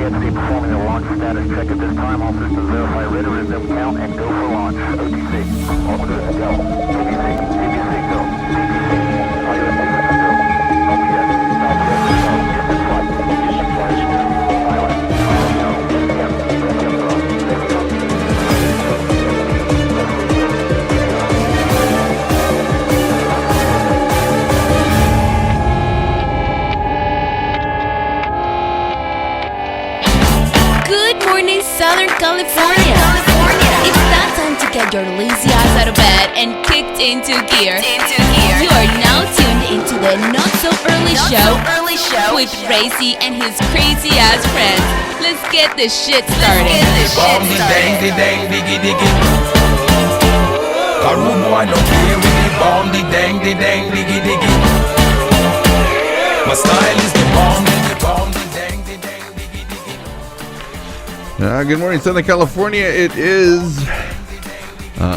PXC performing a launch status check at this time. All systems verify ready, resume count, and go for launch. OTC, all good, go. TBC, go. TBC, are you ready? Go. OPS, Distant flight. Distant flight, pilot. Good morning, Southern California. It's that time to get your lazy ass out of bed and kicked into gear. You are now tuned into the Not So Early Show with Racy and his crazy ass friends. Let's get this shit started. My style is the bomb. Good morning, Southern California. It is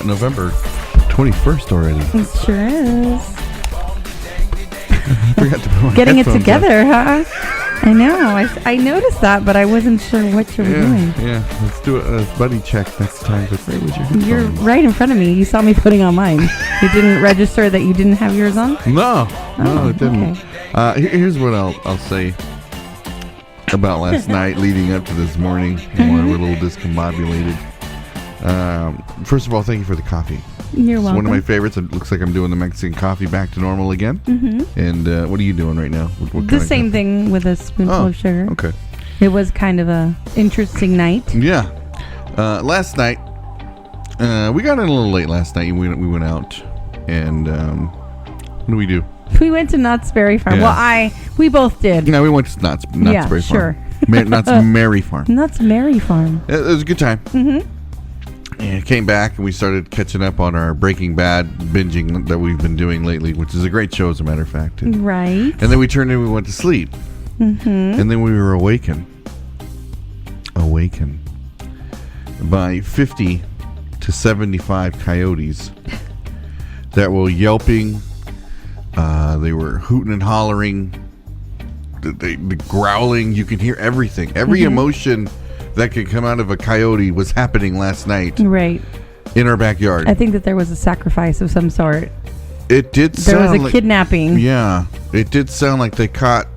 November 21st already. It sure is. Forgot to put my Getting it headphones together, huh? I know. I noticed that, but I wasn't sure what you were doing. Yeah. Let's do a buddy check next time. But with your headphones. You're right in front of me. You saw me putting on mine. You didn't register that you didn't have yours on? No, it didn't. Okay. Here's what I'll say about last night leading up to this morning. We're a little discombobulated. First of all, thank you for the coffee. You're It's welcome. one of my favorites. It looks like I'm doing the Mexican coffee back to normal again. Mm-hmm. And what are you doing right now? What The same thing with a spoonful of sugar. Okay. It was kind of a interesting night. Yeah. Last night, we got in a little late last night. We went out, and what do we do? We went to Knott's Berry Farm. Yeah. Well, we both did. No, we went to Knott's Yeah, Berry sure. Farm. Knott's Merry Farm. Knott's Berry Farm. It was a good time. Mm-hmm. And came back, and we started catching up on our Breaking Bad binging that we've been doing lately, which is a great show, as a matter of fact. And Right. then we turned in, we went to sleep. Mm-hmm. And then we were awakened by 50 to 75 coyotes that were yelping. They were hooting and hollering, the growling. You can hear everything. Every emotion that could come out of a coyote was happening last night Right. in our backyard. I think that there was a sacrifice of some sort. It did There sound was a like, kidnapping. Yeah, it did sound like they caught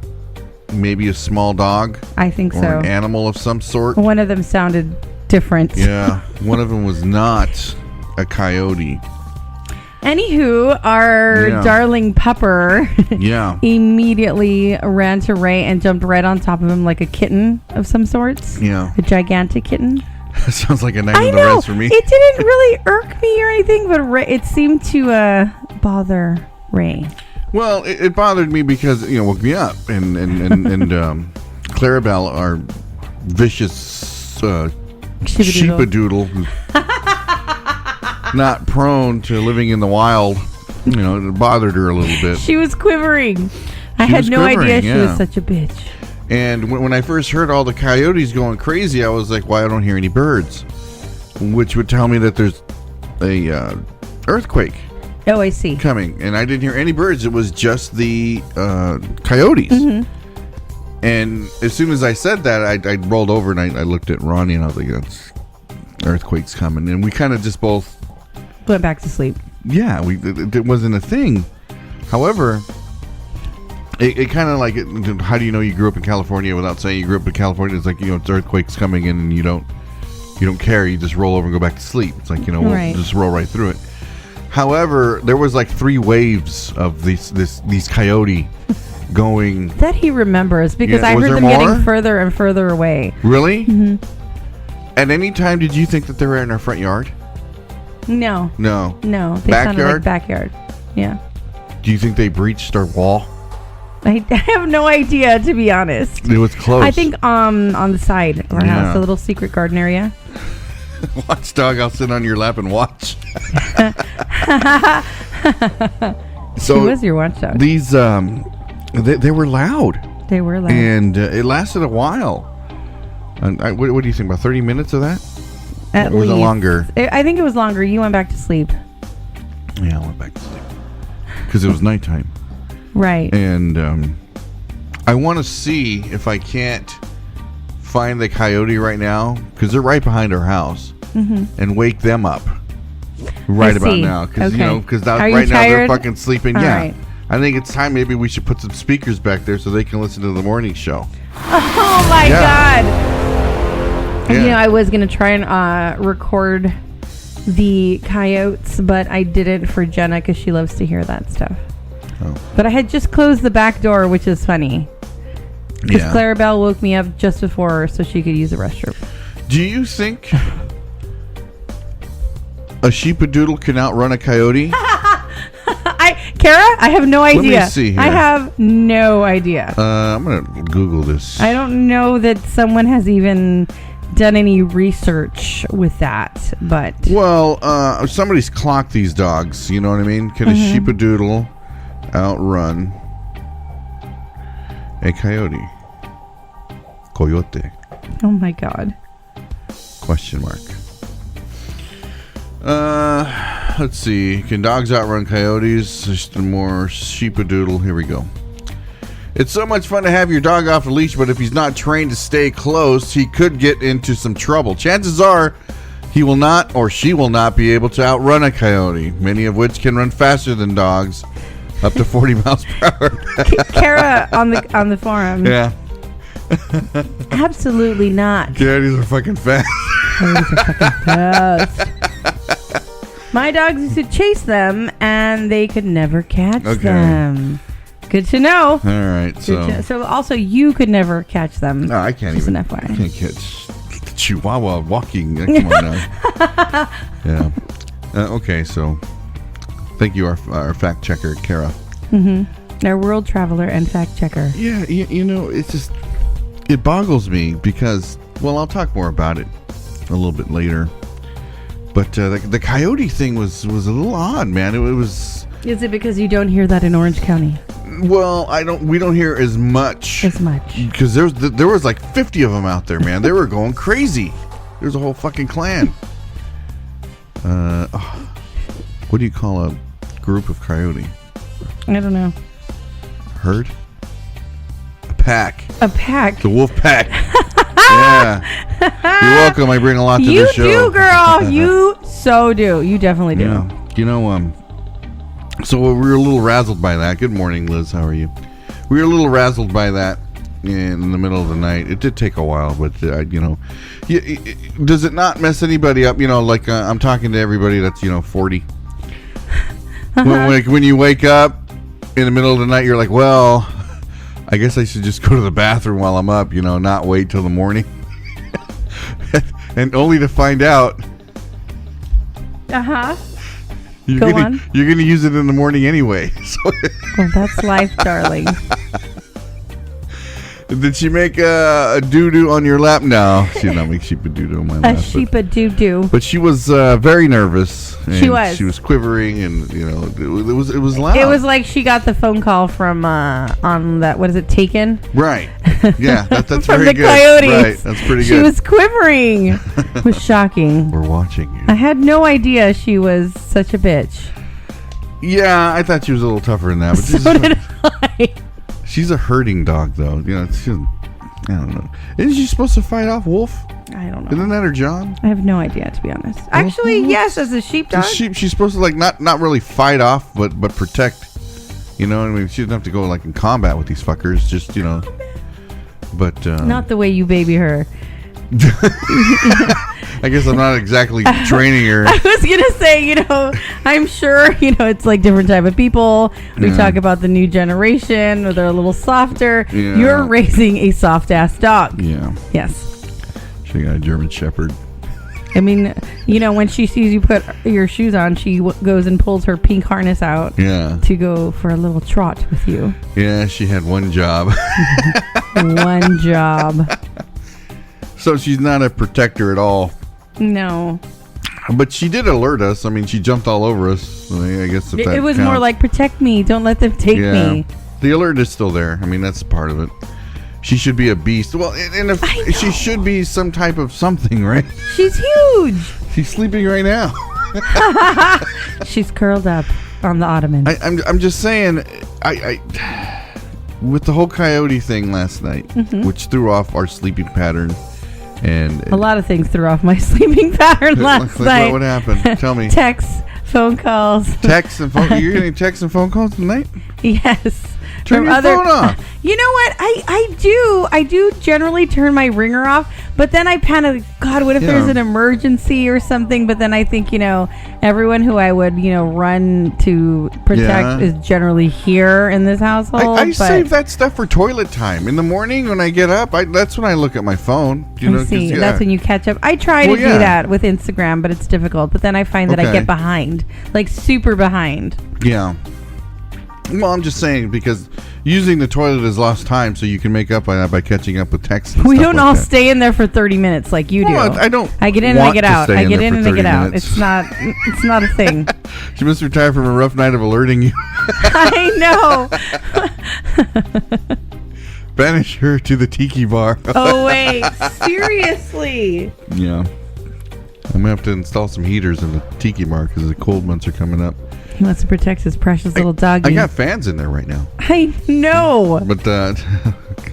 maybe a small dog I think or so. an animal of some sort. One of them sounded different. Yeah, one of them was not a coyote. Anywho, our Yeah. darling pupper Yeah. immediately ran to Ray and jumped right on top of him like a kitten of some sorts. Yeah. A gigantic kitten. That sounds like a night I in the know. rest for me. It didn't really irk me or anything, but it seemed to bother Ray. Well, it bothered me because, woke me up. And Clarabelle, our vicious sheepadoodle, who's not prone to living in the wild, it bothered her a little bit. She was quivering. I She had was no idea quivering, she yeah. was such a bitch. And when I first heard all the coyotes going crazy, I was like, "Why I don't hear any birds?" Which would tell me that there's a earthquake Oh, I see. coming, and I didn't hear any birds. It was just the coyotes. Mm-hmm. And as soon as I said that, I rolled over and I looked at Ronnie and I was like, "That's earthquake's coming." And we kind of just both Went back to sleep. yeah, it wasn't a thing. However, it kind of like, how do you know you grew up in California without saying you grew up in California? It's like, it's earthquakes coming in and you don't care. You just roll over and go back to sleep. It's like, we'll Right. just roll right through it. However, there was like 3 waves of these coyote going. That he remembers because Yeah, I was heard there them more? getting further and further away. Really? Mm-hmm. At any time, did you think that they were in our front yard? No. No. They sounded Backyard? like backyard. Yeah. Do you think they breached our wall? I have no idea, to be honest. It was close. I think on the side of our Yeah. house, the little secret garden area. Watchdog, I'll sit on your lap and watch. So Who was your watchdog? these they were loud, They were loud. and it lasted a while. And what do you think, about 30 minutes of that? At Or was it least. longer? I think it was longer. You went back to sleep. Yeah, I went back to sleep because it was nighttime. Right. And I want to see if I can't find the coyote right now, because they're right behind our house, and wake them up right about now. Because right now they're fucking sleeping. All yeah. right. I think it's time maybe we should put some speakers back there so they can listen to the morning show. Oh my God. Yeah. I was going to try and record the coyotes, but I didn't for Jenna because she loves to hear that stuff. Oh. But I had just closed the back door, which is funny. Because Clarabelle woke me up just before so she could use the restroom. Do you think a sheepadoodle can outrun a coyote? Kara, I have no idea. Let me see here. I have no idea. I'm going to Google this. I don't know that someone has even done any research with that, but... Well, somebody's clocked these dogs, you know what I mean? Can a sheepadoodle outrun a coyote? Coyote. Oh my God. Question mark. Let's see. Can dogs outrun coyotes? Just more sheepadoodle. Here we go. It's so much fun to have your dog off a leash, but if he's not trained to stay close, he could get into some trouble. Chances are he will not or she will not be able to outrun a coyote, many of which can run faster than dogs, up to 40 miles per hour. Kara on the forum. Yeah. Absolutely not. Coyotes are fucking fast. My dogs used to chase them, and they could never catch Okay. them. Good to know. All right. So also, you could never catch them. No, I can't Just even. an FYI. I can't catch the Chihuahua walking. Come on now. Yeah. Okay, so thank you, our fact checker, Kara. Our world traveler and fact checker. Yeah, it's just, it boggles me because, well, I'll talk more about it a little bit later. But the coyote thing was a little odd, man. It was. Is it because you don't hear that in Orange County? Well, we don't hear as much. Because there was like 50 of them out there, man. They were going crazy. There's a whole fucking clan. What do you call a group of coyote? I don't know. Herd? A pack. A pack. The wolf pack. Yeah. You're welcome. I bring a lot to You the show. do, girl. You so do. You definitely do. Yeah. So we were a little razzled by that. Good morning, Liz. How are you? We were a little razzled by that in the middle of the night. It did take a while, but does it not mess anybody up? Like I'm talking to everybody that's 40. When you wake up in the middle of the night, you're like, well, I guess I should just go to the bathroom while I'm up. Not wait till the morning, and only to find out. You're gonna use it in the morning anyway. So well, that's life, darling. Did she make a doo-doo on your lap? No, she did not make sheep-a-doo-doo on my lap. A sheep-a-doo-doo. But she was very nervous. She was. She was quivering, and it was loud. It was like she got the phone call from on that. What is it? Taken. Right. Yeah, that's from very the good. Coyotes. Right, that's pretty good. She was quivering. It was shocking. We're watching you. I had no idea she was such a bitch. Yeah, I thought she was a little tougher than that. But So did I. She's a herding dog, though. I don't know. Isn't she supposed to fight off wolf? I don't know. Isn't that her job? I have no idea, to be honest. Actually, yes, as a sheepdog. She's supposed to not really fight off, but protect. She doesn't have to go in combat with these fuckers. Just but not the way you baby her. I guess I'm not exactly training her. I was gonna say, I'm sure, it's like different type of people. We talk about the new generation where they're a little softer. Yeah. You're raising a soft ass dog. Yeah. Yes. She got a German Shepherd. I mean, when she sees you put your shoes on, she goes and pulls her pink harness out. Yeah. To go for a little trot with you. Yeah, she had one job. One job. So she's not a protector at all. No. But she did alert us. I mean, she jumped all over us. So I guess it was more like, protect me. Don't let them take me. The alert is still there. I mean, that's part of it. She should be a beast. Well, and if she should be some type of something, right? She's huge. She's sleeping right now. She's curled up on the ottoman. I'm just saying, with the whole coyote thing last night, which threw off our sleeping pattern. And A lot of things threw off my sleeping pattern last night. What happened? Tell me. Texts, phone calls. Texts and phone. You're getting texts and phone calls tonight? Yes. Turn your phone off. You know what? I do generally turn my ringer off, but then I panic. God, what if there's an emergency or something? But then I think, everyone who I would, run to protect is generally here in this household. I save that stuff for toilet time. In the morning when I get up, that's when I look at my phone. That's when you catch up. I try to do that with Instagram, but it's difficult. But then I find that I get behind, like super behind. Yeah. Well, I'm just saying because using the toilet is lost time, so you can make up by that by catching up with texts. And we stuff don't like all that. stay in there for 30 minutes like you do. I don't. I get in and I get out. I get in and I get out. It's not a thing. She must retire from a rough night of alerting you. I know. Banish her to the tiki bar. Oh wait, seriously? Yeah. I'm gonna have to install some heaters in the tiki bar because the cold months are coming up. He wants to protect his precious little doggy. I got fans in there right now. I know. But I'm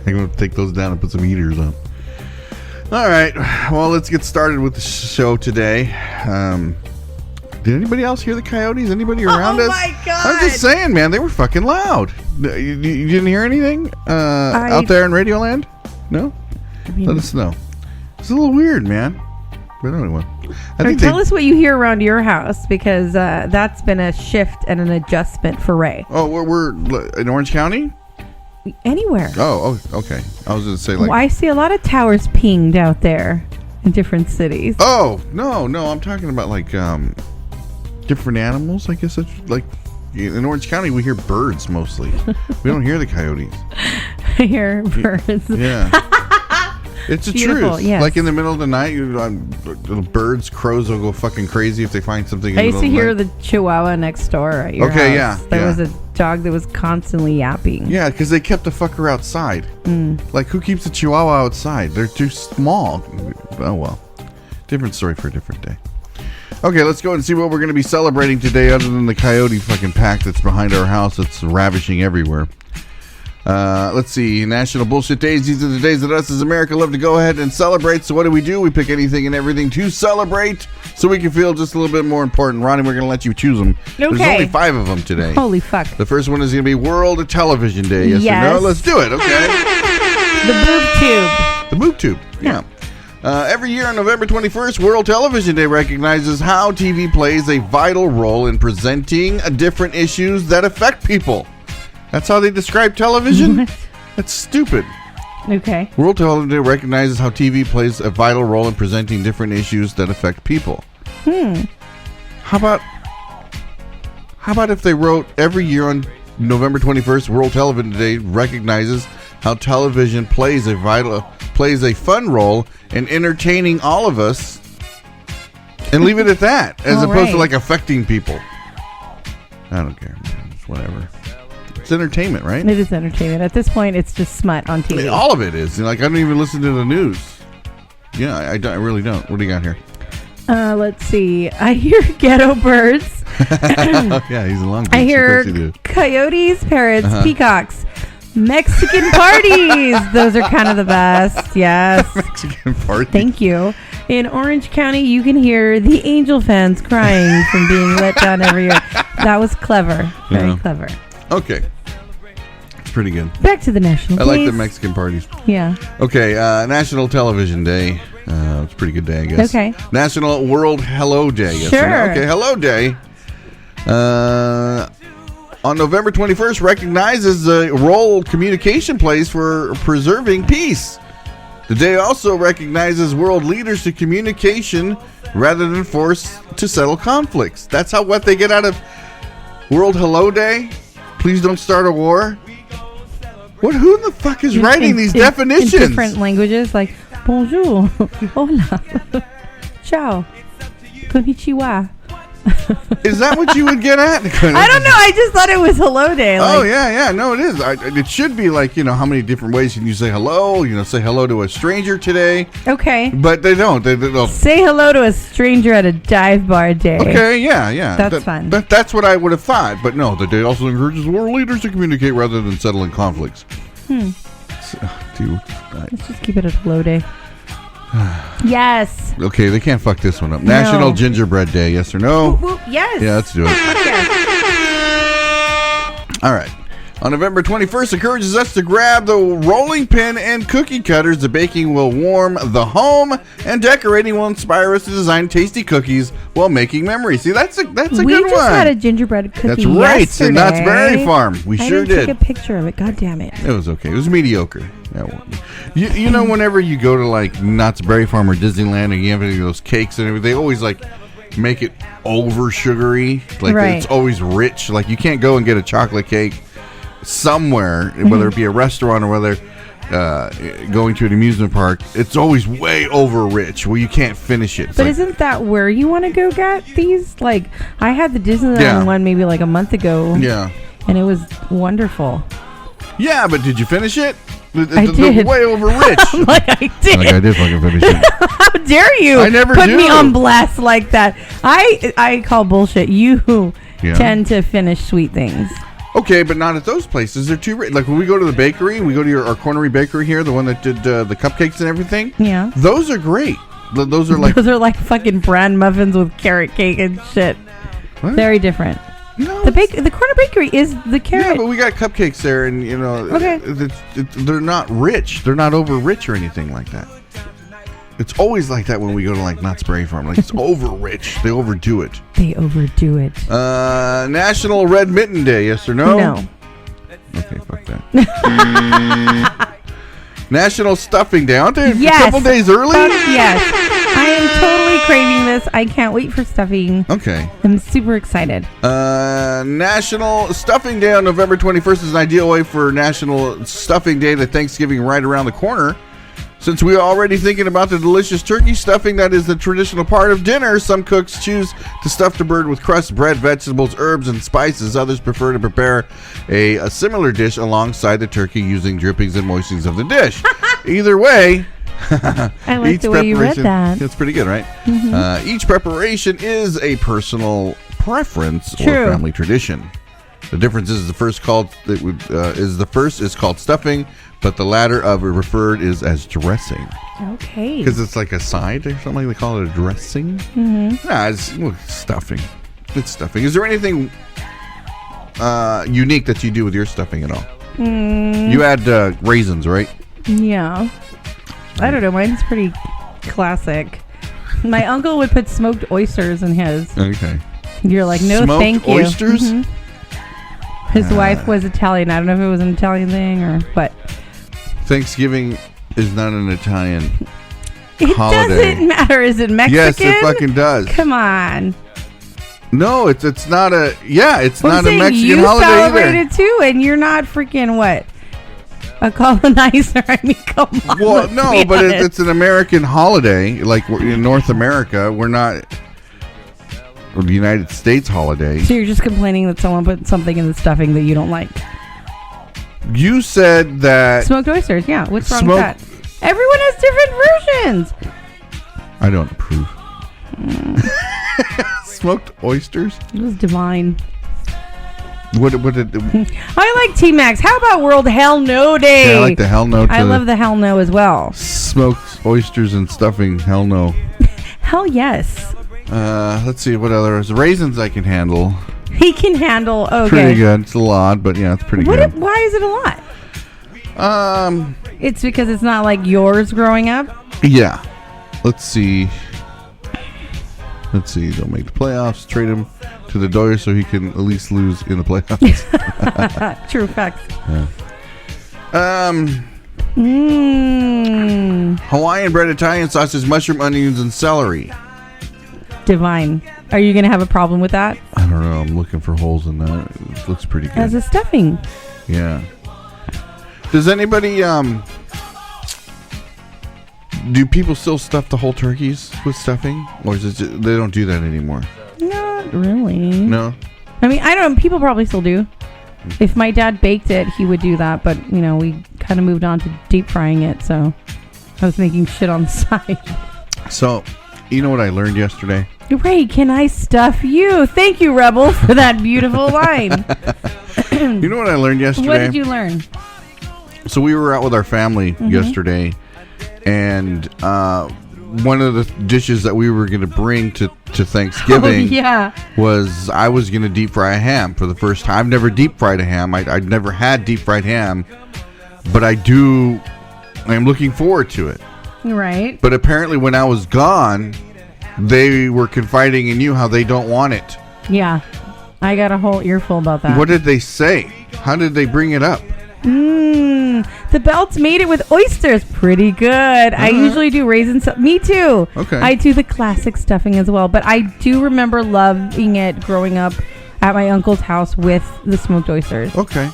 going to take those down and put some heaters on. All right. Well, let's get started with the show today. Did anybody else hear the coyotes? Anybody around us? Oh, my God. I'm just saying, man. They were fucking loud. You didn't hear anything out there in Radioland? No? Let us know. It's a little weird, man. But anyway. Tell us what you hear around your house, because that's been a shift and an adjustment for Ray. Oh, we're in Orange County? Anywhere. Oh, okay. I was going to say I see a lot of towers pinged out there in different cities. Oh, no. I'm talking about different animals, I guess. That's in Orange County, we hear birds mostly. We don't hear the coyotes. I hear birds. Yeah. It's the truth. Yes. Like in the middle of the night, little birds, crows will go fucking crazy if they find something. I used to hear the chihuahua next door at your house. Yeah. There was a dog that was constantly yapping. Yeah, because they kept the fucker outside. Like, who keeps a chihuahua outside? They're too small. Oh, well. Different story for a different day. Okay, let's go and see what we're going to be celebrating today other than the coyote fucking pack that's behind our house that's ravishing everywhere. Let's see. National Bullshit Days. These are the days that us as America love to go ahead and celebrate. So what do? We pick anything and everything to celebrate so we can feel just a little bit more important. Ronnie, we're going to let you choose them. Okay. There's only 5 of them today. Holy fuck. The first one is going to be World Television Day. Yes or no? Let's do it. Okay. The boob tube. The boob tube. Yeah. Every year on November 21st, World Television Day recognizes how TV plays a vital role in presenting different issues that affect people. That's how they describe television? That's stupid. Okay. World Television Day recognizes how TV plays a vital role in presenting different issues that affect people. How about if they wrote every year on November 21st, World Television Day recognizes how television plays a fun role in entertaining all of us, and leave it at that, as opposed to affecting people. I don't care, man. It's whatever. It's entertainment, right? It is entertainment. At this point, it's just smut on TV. I mean, all of it is. I don't even listen to the news. Yeah, I really don't. What do you got here? Let's see. I hear ghetto birds. Yeah, he's a long beach. I hear coyotes, parrots, peacocks, Mexican parties. Those are kind of the best. Yes. Mexican parties. Thank you. In Orange County, you can hear the Angel fans crying from being let down every year. That was clever. Very clever. Okay. It's pretty good. Back to the national I like the Mexican parties. Yeah. Okay, National Television Day. It's a pretty good day, I guess. Okay. National World Hello Day. Yes sure. Or no? Okay, Hello Day. On November 21st, recognizes the role communication plays for preserving peace. The day also recognizes world leaders to communication rather than force to settle conflicts. That's what they get out of World Hello Day. Please don't start a war. Who the fuck is writing these definitions? In different languages, like bonjour, hola, ciao, konnichiwa. Is that what you would get at? I don't know. I just thought it was hello day. Oh, yeah. No, it is. It should be like, how many different ways can you say hello? Say hello to a stranger today. Okay. But they don't. They'll say hello to a stranger at a dive bar day. Okay, yeah. That's fun. That's what I would have thought. But no, the day also encourages world leaders to communicate rather than settling conflicts. Let's just keep it at hello day. Yes. Okay, they can't fuck this one up. National Gingerbread Day, yes or no? Whoop, whoop, yes. Yeah, let's do it. All right. On November 21st, encourages us to grab the rolling pin and cookie cutters. The baking will warm the home, and decorating will inspire us to design tasty cookies while making memories. See, that's a good one. We just had a gingerbread cookie. That's right. Yesterday. In Knott's Berry Farm. We sure did. I didn't take a picture of it. God damn it. It was okay. It was mediocre. You know, whenever you go to like Knott's Berry Farm or Disneyland and you have any of those cakes and everything, they always like make it over sugary. Like it's always rich. Like you can't go and get a chocolate cake somewhere, whether it be a restaurant or whether going to an amusement park. It's always way over rich where you can't finish it. But isn't that where you want to go get these? Like I had the Disneyland one maybe like a month ago. Yeah. And it was wonderful. Yeah, but did you finish it? I did. Way over rich. I did. Like I did fucking finish it. How dare you? I never put do. me on blast like that. I call bullshit. You tend to finish sweet things. Okay, but not at those places. They're too rich. Like when we go to the bakery, we go to our Cornery Bakery here, the one that did the cupcakes and everything. Yeah. Those are great. Those are like fucking bran muffins with carrot cake and shit. What? Very different. No, the Corner Bakery is the carrot. Yeah, but we got cupcakes there, and they're not rich. They're not over rich or anything like that. It's always like that when we go to like Knott's Berry Farm. Like it's over rich. They overdo it. They overdo it. National Red Mitten Day. Yes or no? No. Okay, fuck that. National Stuffing Day. Aren't they yes. a couple days early? Yes. I am totally craving this. I can't wait for stuffing. Okay. I'm super excited. National Stuffing Day on November 21st is an ideal way for National Stuffing Day to Thanksgiving right around the corner. Since we are already thinking about the delicious turkey stuffing that is the traditional part of dinner, some cooks choose to stuff the bird with crust, bread, vegetables, herbs, and spices. Others prefer to prepare a similar dish alongside the turkey using drippings and moistings of the dish. Either way, I like the way you read that. It's pretty good, right? Mm-hmm. Each preparation is a personal preference or family tradition. The difference is the first is called stuffing, but the latter of it referred is as dressing. Okay. Because it's like a side or something. They call it a dressing. Mm-hmm. Nah, it's stuffing. It's stuffing. Is there anything unique that you do with your stuffing at all? You add raisins, right? Yeah. I don't know. Mine's pretty classic. My uncle would put smoked oysters in his. Okay. You're like, no, smoked thank you. Oysters? Mm-hmm. His wife was Italian. I don't know if it was an Italian thing or what. Thanksgiving is not an Italian holiday. It doesn't matter. Is it Mexican? Yes, it fucking does. Come on. No, it's not a... Yeah, it's not a Mexican you holiday celebrate either. it too, and you're not freaking what? A colonizer. I mean, come on. Well, no, but it's an American holiday. Like in North America, we're not... the United States holiday. So you're just complaining that someone put something in the stuffing that you don't like. You said that... Smoked oysters, yeah. What's wrong with that? Everyone has different versions. I don't approve. Smoked oysters? It was divine. What did... I like T-Max. How about World Hell No Day? Yeah, I like the hell no. I love the hell no as well. Smoked oysters and stuffing, hell no. Hell yes. Let's see what others. Raisins I can handle. He can handle. Okay. Pretty good. It's a lot, but yeah, it's pretty good. Why is it a lot? It's because it's not like yours growing up. Yeah. Let's see. Don't make the playoffs. Trade him to the Doyers so he can at least lose in the playoffs. True facts. Yeah. Hawaiian bread, Italian sausage, mushroom, onions, and celery. Divine. Are you going to have a problem with that? I don't know. I'm looking for holes in that. It looks pretty good. As a stuffing. Yeah. Does anybody, do people still stuff the whole turkeys with stuffing? Or is it just, they don't do that anymore? No, Not really. No. I mean, I don't know. People probably still do. If my dad baked it, he would do that. But, you know, we kind of moved on to deep frying it. So I was making shit on the side. So, you know what I learned yesterday? Ray, can I stuff you? Thank you, Rebel, for that beautiful line. You know what I learned yesterday? What did you learn? So we were out with our family yesterday, and one of the dishes that we were going to bring to Thanksgiving was I was going to deep fry a ham for the first time. I've never deep fried a ham. I'd never had deep fried ham, but I'm looking forward to it. Right. But apparently when I was gone, they were confiding in you how they don't want it. Yeah. I got a whole earful about that. What did they say? How did they bring it up? The Belts made it with oysters. Pretty good. I usually do raisins. Me too. Okay. I do the classic stuffing as well. But I do remember loving it growing up at my uncle's house with the smoked oysters. Okay.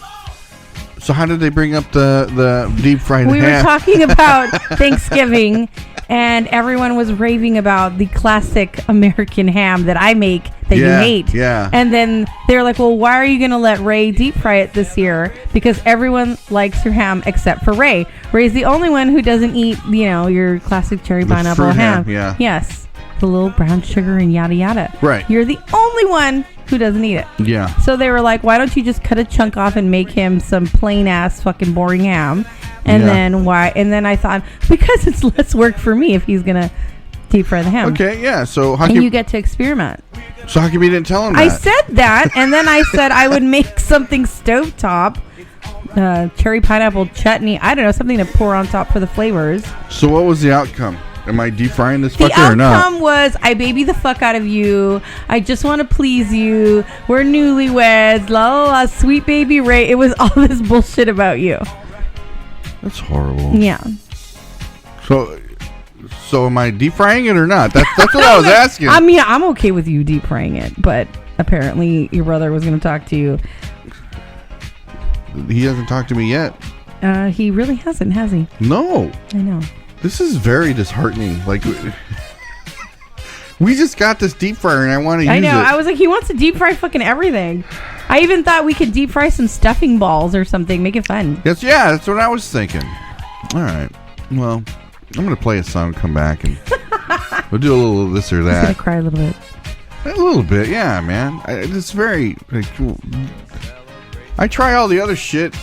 So how did they bring up the deep fried ham? We were talking about Thanksgiving, and everyone was raving about the classic American ham that I make that you hate. Yeah. And then they're like, well, why are you going to let Ray deep fry it this year? Because everyone likes your ham except for Ray. Ray's the only one who doesn't eat, you know, your classic cherry pineapple ham. Yeah. Yes. The little brown sugar and yada yada. Right. You're the only one who doesn't eat it. Yeah. So they were like, why don't you just cut a chunk off and make him some plain ass fucking boring ham? And then why? And then I thought, because it's less work for me if he's going to deep fry the ham. Okay, yeah. So how And come you get to experiment. So how come you didn't tell him that? I said that, and then I said I would make something stovetop, cherry pineapple chutney. I don't know, something to pour on top for the flavors. So what was the outcome? Am I deep frying this The fucker or not? outcome was I baby the fuck out of you. I just want to please you. We're newlyweds. La la la. Sweet baby Ray. It was all this bullshit about you. That's horrible. Yeah. So am I deep frying it or not? That's what I was asking. I mean, I'm okay with you deep frying it, but apparently your brother was going to talk to you. He hasn't talked to me yet. He really hasn't, has he? No. I know. This is very disheartening. Like, we just got this deep fryer and I want to use it. I know. I was like, he wants to deep fry fucking everything. I even thought we could deep fry some stuffing balls or something. Make it fun. That's what I was thinking. All right. Well, I'm going to play a song, come back, and we'll do a little of this or I'm that. going to cry a little bit. A little bit, yeah, man. It's very... I try all the other shit.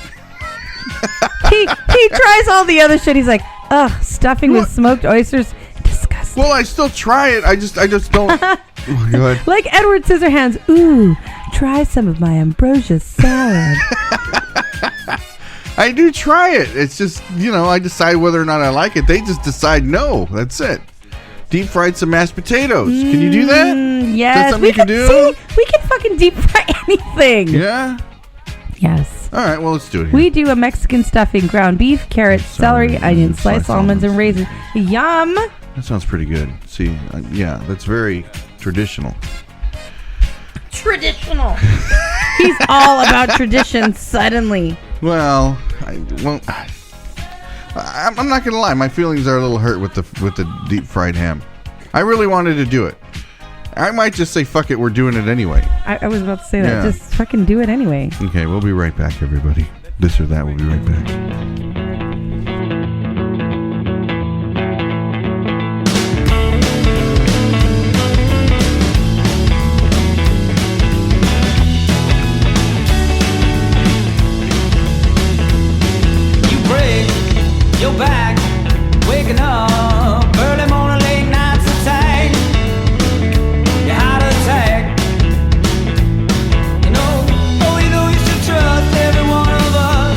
He tries all the other shit. He's like, ugh, stuffing with smoked oysters. Disgusting. Well, I still try it. I just don't... Go ahead. Like Edward Scissorhands. Ooh, try some of my ambrosia salad. I do try it. It's just, I decide whether or not I like it. They just decide no. That's it. Deep fried some mashed potatoes. Can you do that? Yes. That's something you can do? See, we can fucking deep fry anything. Yeah? Yes. All right, well, let's do it here. We do a Mexican stuffing, ground beef, carrots, celery, onions, sliced almonds, and raisins. Yum. That sounds pretty good. See, yeah, that's very traditional. Traditional. He's all about tradition suddenly. Well, I'm not gonna lie. My feelings are a little hurt with the deep fried ham. I really wanted to do it. I might just say fuck it. We're doing it anyway. I was about to say that. Yeah. Just fucking do it anyway. Okay, we'll be right back, everybody. This or that. We'll be right back. Your back, waking up early morning, late nights attack. Your heart attack. You know you should trust every one of us.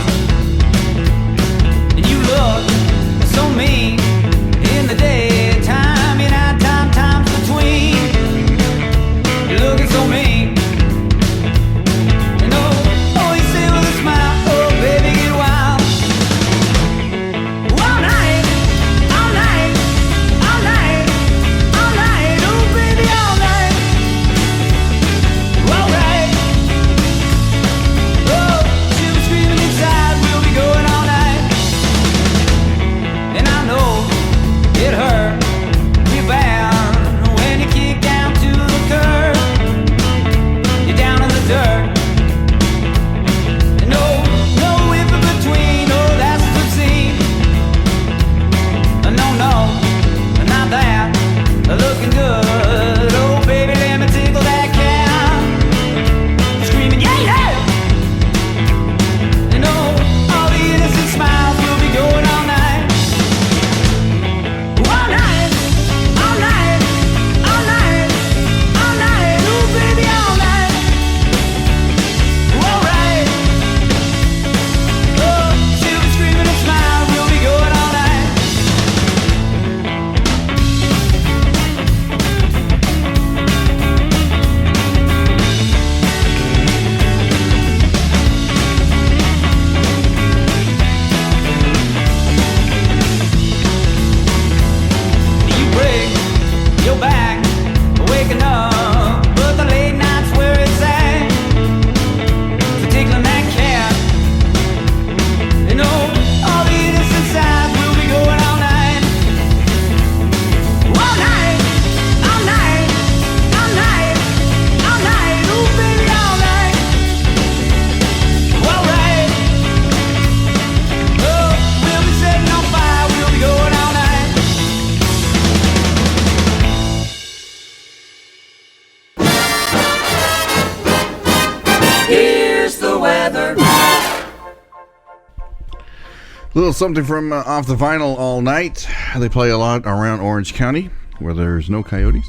Little something from Off the Vinyl All Night. They play a lot around Orange County where there's no coyotes.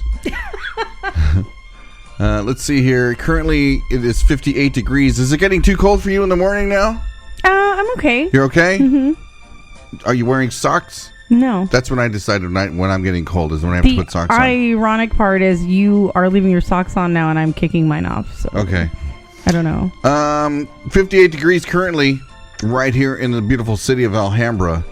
Let's see here. Currently, it is 58 degrees. Is it getting too cold for you in the morning now? I'm okay. You're okay? Mm-hmm. Are you wearing socks? No. That's when I decided when I'm getting cold is when I have to put socks on. The ironic part is you are leaving your socks on now and I'm kicking mine off. So okay. I don't know. 58 degrees currently right here in the beautiful city of Alhambra.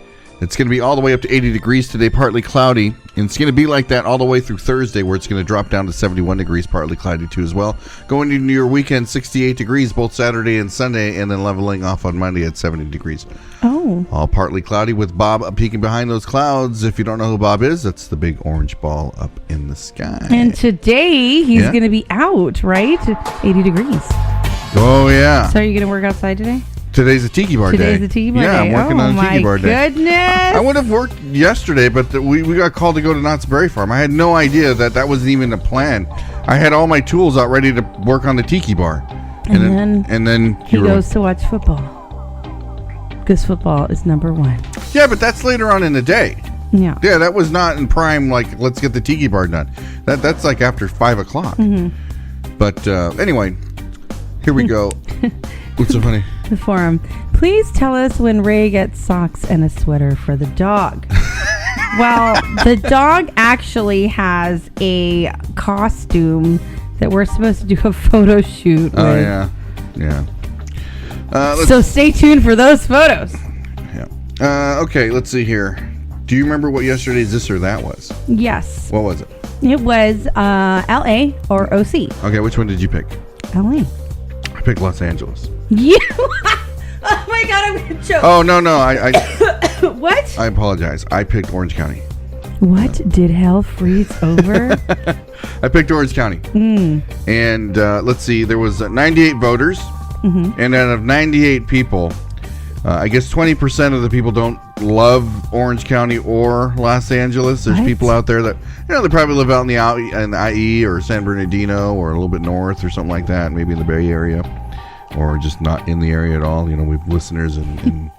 It's going to be all the way up to 80 degrees today, partly cloudy. And it's going to be like that all the way through Thursday, where it's going to drop down to 71 degrees, partly cloudy too as well. Going into your weekend, 68 degrees both Saturday and Sunday, and then leveling off on Monday at 70 degrees. Oh. All partly cloudy with Bob peeking behind those clouds. If you don't know who Bob is, that's the big orange ball up in the sky. And today, he's going to be out, right? 80 degrees. Oh, yeah. So are you going to work outside today? Today's a tiki bar day. Today's the tiki bar day. Yeah, I'm working on a tiki bar day. Oh, my goodness. I would have worked yesterday, but we got called to go to Knott's Berry Farm. I had no idea that wasn't even a plan. I had all my tools out ready to work on the tiki bar. And then he goes to watch football. Because football is number one. Yeah, but that's later on in the day. Yeah. Yeah, that was not in prime, like, let's get the tiki bar done. That's like after 5 o'clock. Mm-hmm. But anyway, here we go. What's so funny? The forum. Please tell us when Ray gets socks and a sweater for the dog. Well, the dog actually has a costume that we're supposed to do a photo shoot with. Oh, yeah. Yeah. So stay tuned for those photos. Yeah. Okay, let's see here. Do you remember what yesterday's This or That was? Yes. What was it? It was L.A. or O.C. Okay, which one did you pick? L.A. I picked Los Angeles. You? Oh my God, I'm gonna choke. Oh no, I What? I apologize. I picked Orange County. What did hell freeze over? I picked Orange County. And let's see, there was 98 voters, and out of 98 people, I guess 20% of the people don't love Orange County or Los Angeles. There's people out there that, they probably live out in the IE or San Bernardino or a little bit north or something like that, maybe in the Bay Area, or just not in the area at all. We have listeners in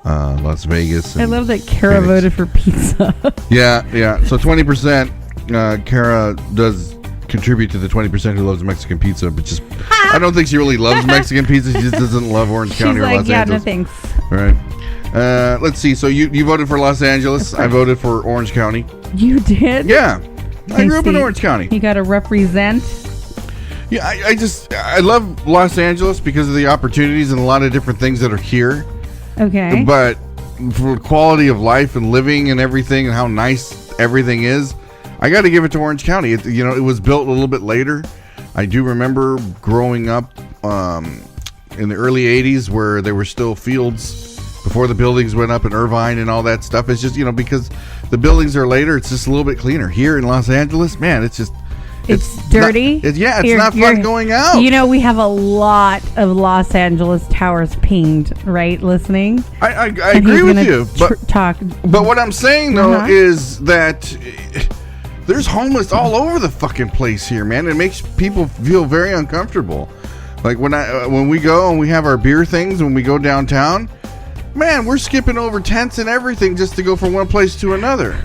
Las Vegas. I love that Kara voted for pizza. Yeah. So 20%, Kara does contribute to the 20% who loves Mexican pizza, but just I don't think she really loves Mexican pizza. She just doesn't love Orange County or Los Angeles. No thanks. Right. Let's see. So you voted for Los Angeles. I voted for Orange County. You did? Yeah. I grew up in Orange County. You got to represent. Yeah, I love Los Angeles because of the opportunities and a lot of different things that are here. Okay. But for quality of life and living and everything and how nice everything is, I got to give it to Orange County. It was built a little bit later. I do remember growing up in the early 80s where there were still fields before the buildings went up in Irvine and all that stuff. It's just, because the buildings are later, it's just a little bit cleaner. Here in Los Angeles, man, it's just... It's dirty. It's not fun going out. We have a lot of Los Angeles towers pinged, right? Listening. I agree with you. But what I'm saying, though, is that there's homeless all over the fucking place here, man. It makes people feel very uncomfortable. Like when we go and we have our beer things, when we go downtown, man, we're skipping over tents and everything just to go from one place to another.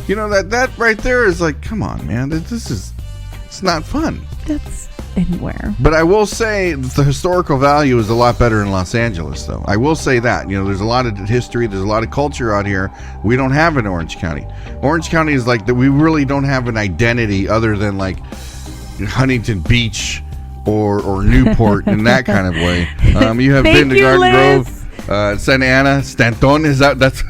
That right there is like, come on, man. It's not fun. That's anywhere. But I will say the historical value is a lot better in Los Angeles, though. I will say that. There's a lot of history. There's a lot of culture out here we don't have in Orange County. Orange County is like that. We really don't have an identity other than like Huntington Beach or Newport in that kind of way. You have been to Garden Grove, Santa Ana, Stanton. That's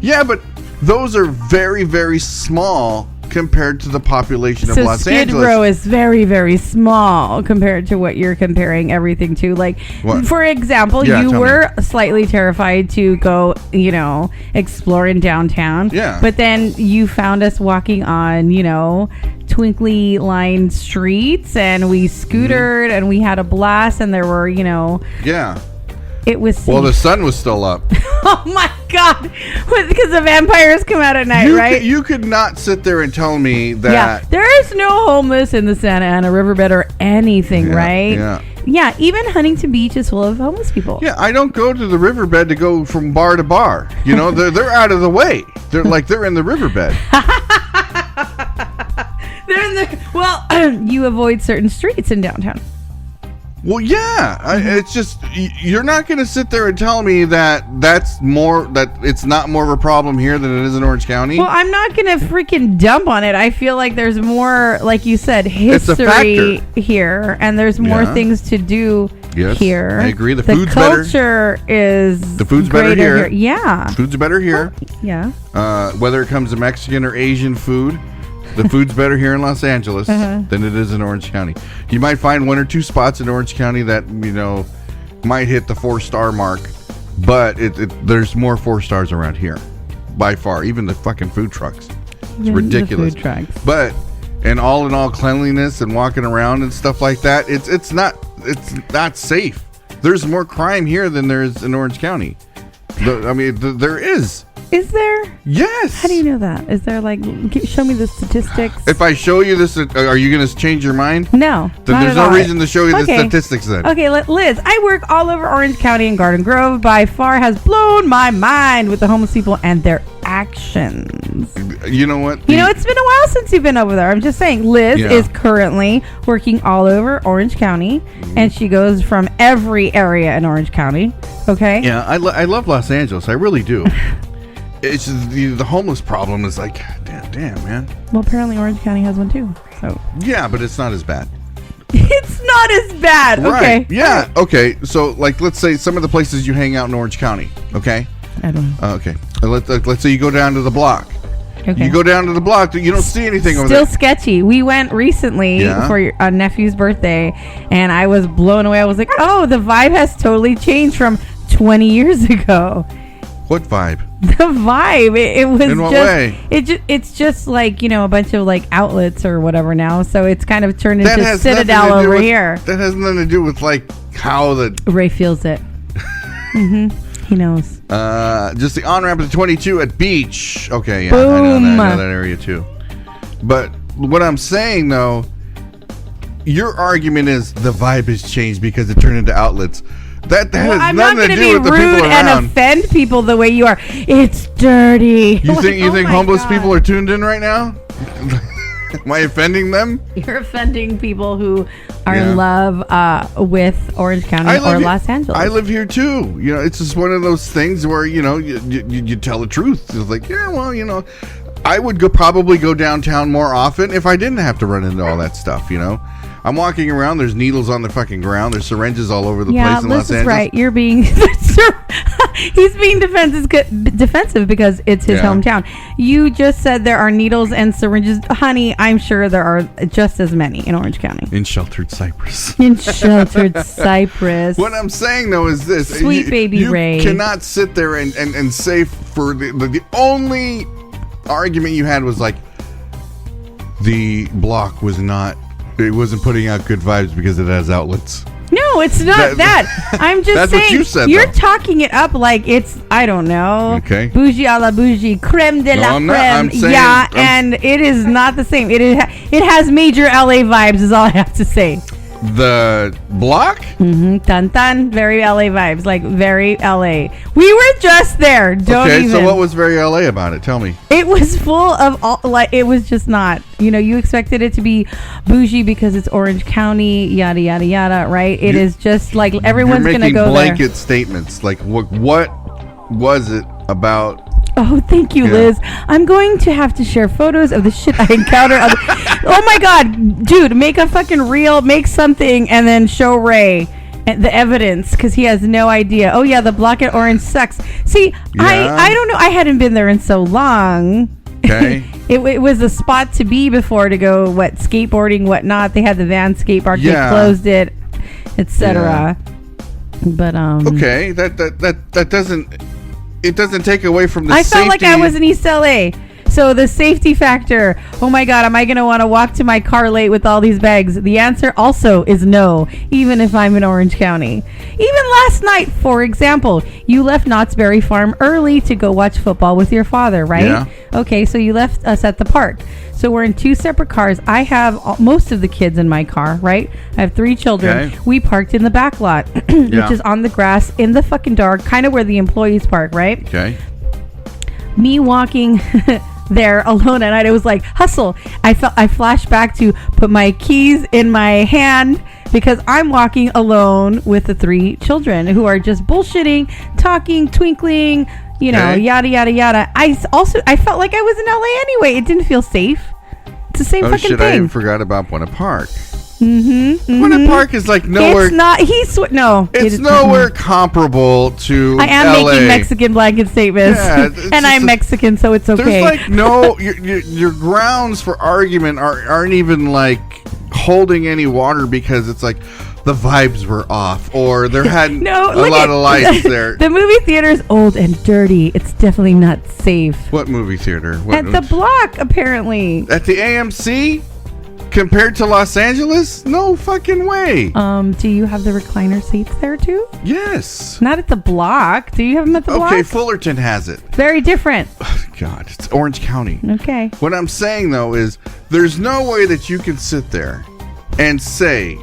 yeah, but those are very, very small compared to the population of Los Angeles. Skid Row is very, very small compared to what you're comparing everything to. Like, for example, you were slightly terrified to go, explore in downtown. Yeah. But then you found us walking on, twinkly lined streets, and we scootered and we had a blast, and there were, Yeah. It was safe. Well, the sun was still up. Oh my God! Because the vampires come out at night, right? You could not sit there and tell me that. Yeah, there is no homeless in the Santa Ana riverbed or anything, right? Yeah. Yeah, even Huntington Beach is full of homeless people. Yeah, I don't go to the riverbed to go from bar to bar. You know, they're out of the way. They're in the riverbed. They're in the well. You avoid certain streets in downtown. Well, yeah, it's just you're not going to sit there and tell me that it's not more of a problem here than it is in Orange County. Well, I'm not going to freaking dump on it. I feel like there's more, like you said, history here, and there's more things to do here. I agree. The food's culture is the food's better here. Yeah, food's better here. Yeah. Whether it comes to Mexican or Asian food. The food's better here in Los Angeles than it is in Orange County. You might find one or two spots in Orange County that, might hit the 4-star mark, but there's more 4 stars around here by far. Even the fucking food trucks. It's ridiculous. The food trucks. But in all cleanliness and walking around and stuff like that, it's not safe. There's more crime here than there is in Orange County. There is. Is there? Yes. How do you know that? Is there show me the statistics? If I show you this, are you going to change your mind? No. Then there's no reason to show you the statistics then. Okay, Liz, I work all over Orange County and Garden Grove. By far has blown my mind with the homeless people and their actions. You know what? It's been a while since you've been over there. I'm just saying, Liz is currently working all over Orange County, and she goes from every area in Orange County. Okay? Yeah, I love Los Angeles. I really do. It's just the homeless problem is like, damn, man. Well, apparently Orange County has one too. So yeah, but it's not as bad. It's not as bad. Right. Okay. Yeah. Okay. So, let's say some of the places you hang out in Orange County. Okay. I don't know. Okay. Let's say you go down to the block. Okay. You go down to the block, you don't see anything over there. Still sketchy. We went recently for your nephew's birthday, and I was blown away. I was like, oh, the vibe has totally changed from 20 years ago. What vibe? The vibe. It was in what way? It's just like, a bunch of outlets or whatever now. So it's kind of turned into Citadel over here. That has nothing to do with how the Ray feels it. He knows. Just the on-ramp to 22 at Beach. Okay, yeah, Boom. I know that area too. But what I'm saying though, your argument is the vibe has changed because it turned into outlets. That has nothing to do with the people around. I'm not going to be rude and offend people the way you are. It's dirty. You think homeless people are tuned in right now? Am I offending them? You're offending people who are in love with Orange County or Los Angeles. I live here too. It's just one of those things where you tell the truth. It's like, I would probably go downtown more often if I didn't have to run into all that stuff. I'm walking around. There's needles on the fucking ground. There's syringes all over the place in Los Angeles. Yeah, Liz is right. You're being... He's being defensive because it's his hometown. You just said there are needles and syringes. Honey, I'm sure there are just as many in Orange County. In Sheltered Cypress. In Sheltered Cypress. What I'm saying, though, is this. Sweet baby Ray. You cannot sit there and say for the only argument you had was the block was not... It wasn't putting out good vibes because it has outlets. No, it's not that. I'm just that's saying. What you said, you're though. Talking it up like it's, I don't know. Okay. Bougie a la bougie. Creme de la creme. I'm saying, and it is not the same. It has major LA vibes is all I have to say. The block? Tan tan. Very LA vibes. Very LA. We were just there. So what was very LA about it? Tell me. It was full of it was just not. You expected it to be bougie because it's Orange County, yada yada yada, right? It is just everyone's going to go there. You're making blanket statements. What was it about? Oh, thank you, Liz. I'm going to have to share photos of the shit I encounter. Oh my God, dude, make a fucking reel, make something, and then show Ray the evidence because he has no idea. Oh yeah, the block at Orange sucks. See, I don't know. I hadn't been there in so long. Okay. It was a spot to be before to go skateboarding, whatnot. They had the Van skate park. They closed it, etc. But okay, that doesn't. It doesn't take away from the safety. I felt like I was in East LA. So the safety factor. Oh my God, am I going to want to walk to my car late with all these bags? The answer also is no, even if I'm in Orange County. Even last night, for example, you left Knott's Berry Farm early to go watch football with your father, right? Yeah. Okay, so you left us at the park. So we're in 2 separate cars. I have most of the kids in my car, right? I have 3 children. Okay. We parked in the back lot, Yeah. which is on the grass in the fucking dark, kind of where the employees park, right? Okay. Me walking there alone at night, it was like hustle. I flashed back to put my keys in my hand because I'm walking alone with the 3 children who are just bullshitting, talking, twinkling, Okay. yada yada yada. I felt like I was in LA anyway. It didn't feel safe. It's the same Oh fucking shit! I thing. even forgot about Buena Park. Buena Park is like nowhere. It's not. No. It's it- nowhere comparable to. I am LA. making Mexican blanket statements, Yeah, it's and I'm just Mexican, so it's okay. There's like no your grounds for argument aren't even like holding any water because it's like the vibes were off or there hadn't No, a look lot at- of lights there. The movie theater is old and dirty. It's definitely not safe. What movie theater? What, At the block, apparently. at the AMC compared to Los Angeles? No fucking way. Do you have the recliner seats there too? Yes. Not at the block. Do you have them at the block? Okay, Fullerton has it. Very different. God, it's Orange County. Okay. What I'm saying though is there's no way that you can sit there and say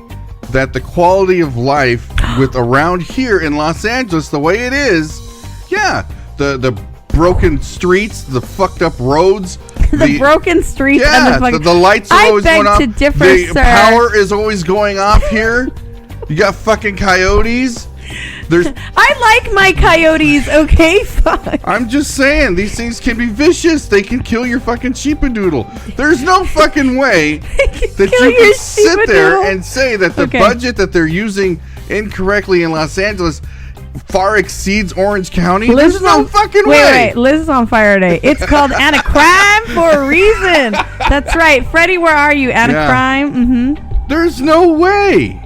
that the quality of life with around here in Los Angeles, the way it is, yeah, the broken streets, the fucked up roads, The broken streets and yeah, the fucking... the lights are I always beg going off. to differ, The sir. power is always going off here. You got fucking coyotes. There's. I like my coyotes, okay? Fuck. I'm just saying, these things can be vicious. They can kill your fucking sheepadoodle. There's no fucking way that kill you your can sit there sheepadoodle. and say that the Okay. budget that they're using incorrectly in Los Angeles far exceeds Orange County. Liz There's is no on- fucking wait, way. Wait, Liz is on fire today. It's called Anacrime for a reason. That's right. Freddie, where are you? Anacrime? Mm-hmm. There's no way.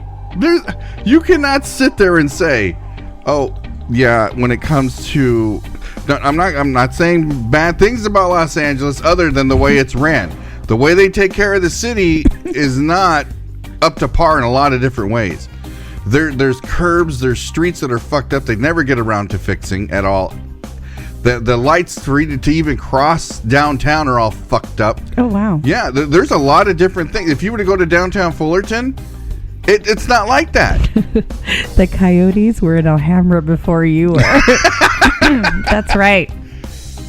You cannot sit there and say, "Oh, yeah." When it comes to, no, I'm not saying bad things about Los Angeles, other than the way it's ran. The way they take care of the city is not up to par in a lot of different ways. There's curbs, there's streets that are fucked up. They never get around to fixing at all. The lights to even cross downtown are all fucked up. Oh, wow. Yeah, there's a lot of different things. If you were to go to downtown Fullerton, it's not like that. The coyotes were in Alhambra before you were. That's right.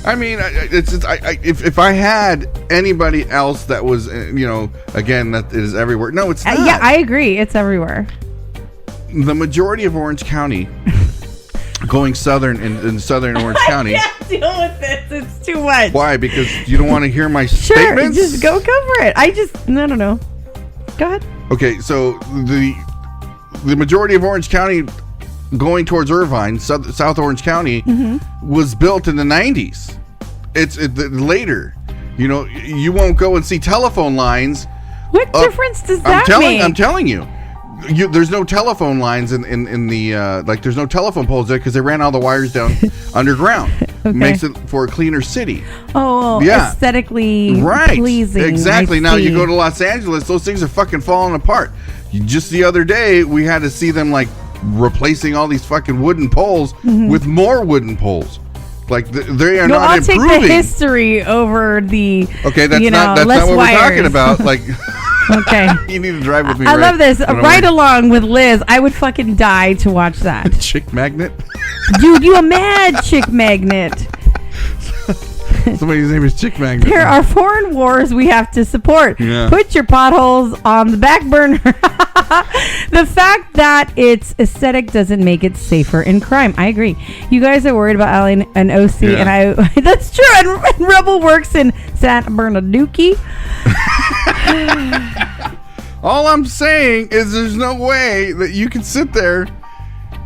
I mean, if I had anybody else that was, again, that is everywhere. No, it's not. Yeah, I agree. It's everywhere. The majority of Orange County, going southern in southern Orange County. I can't deal with this. It's too much. Why? Because you don't want to hear my Sure, statements? just go cover it. I don't know. Go ahead. Okay, so the majority of Orange County going towards Irvine, South Orange County, was built in the 90s. It's later. You won't go and see telephone lines. What difference does that make? I'm telling you. There's no telephone lines in the there's no telephone poles there because they ran all the wires down underground. Okay. Makes it for a cleaner city. Oh, Yeah. aesthetically Right. pleasing. Exactly. I Now you see. go to Los Angeles, those things are fucking falling apart. Just the other day, we had to see them like replacing all these fucking wooden poles with more wooden poles. Like they are No, not I'll improving. take the history over the. Okay, that's not less what wires. we're talking about. Like Okay. you need to drive with me. I love this. when I'm Right like, along with Liz, I would fucking die to watch that. Chick magnet. Dude, you a mad chick magnet. Somebody's name is Chick Magnet. There are foreign wars we have to support. Yeah. Put your potholes on the back burner. The fact that it's aesthetic doesn't make it safer in crime. I agree. You guys are worried about Allen and OC, Yeah. and I. That's true. And Rebel works in Santa Bernardino. All I'm saying is there's no way that you can sit there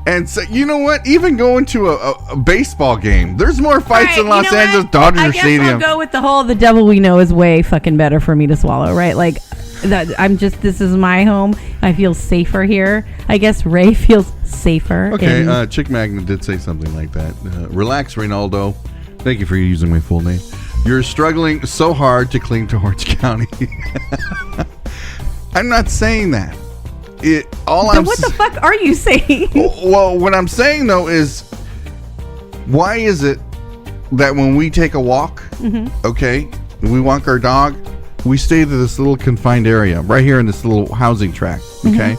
and say, you know what? Even going to a baseball game, there's more fights in Los Angeles Dodger Stadium. I'll go with the whole "the devil we know" is way fucking better for me to swallow, right? Like, this is my home. I feel safer here. I guess Ray feels safer. Okay, Chick Magnet did say something like that. Relax, Reynaldo. Thank you for using my full name. You're struggling so hard to cling to Orange County. I'm not saying that. Then what the fuck are you saying? Well, what I'm saying though is, why is it that when we take a walk, okay, we walk our dog, we stay to this little confined area right here in this little housing tract, okay?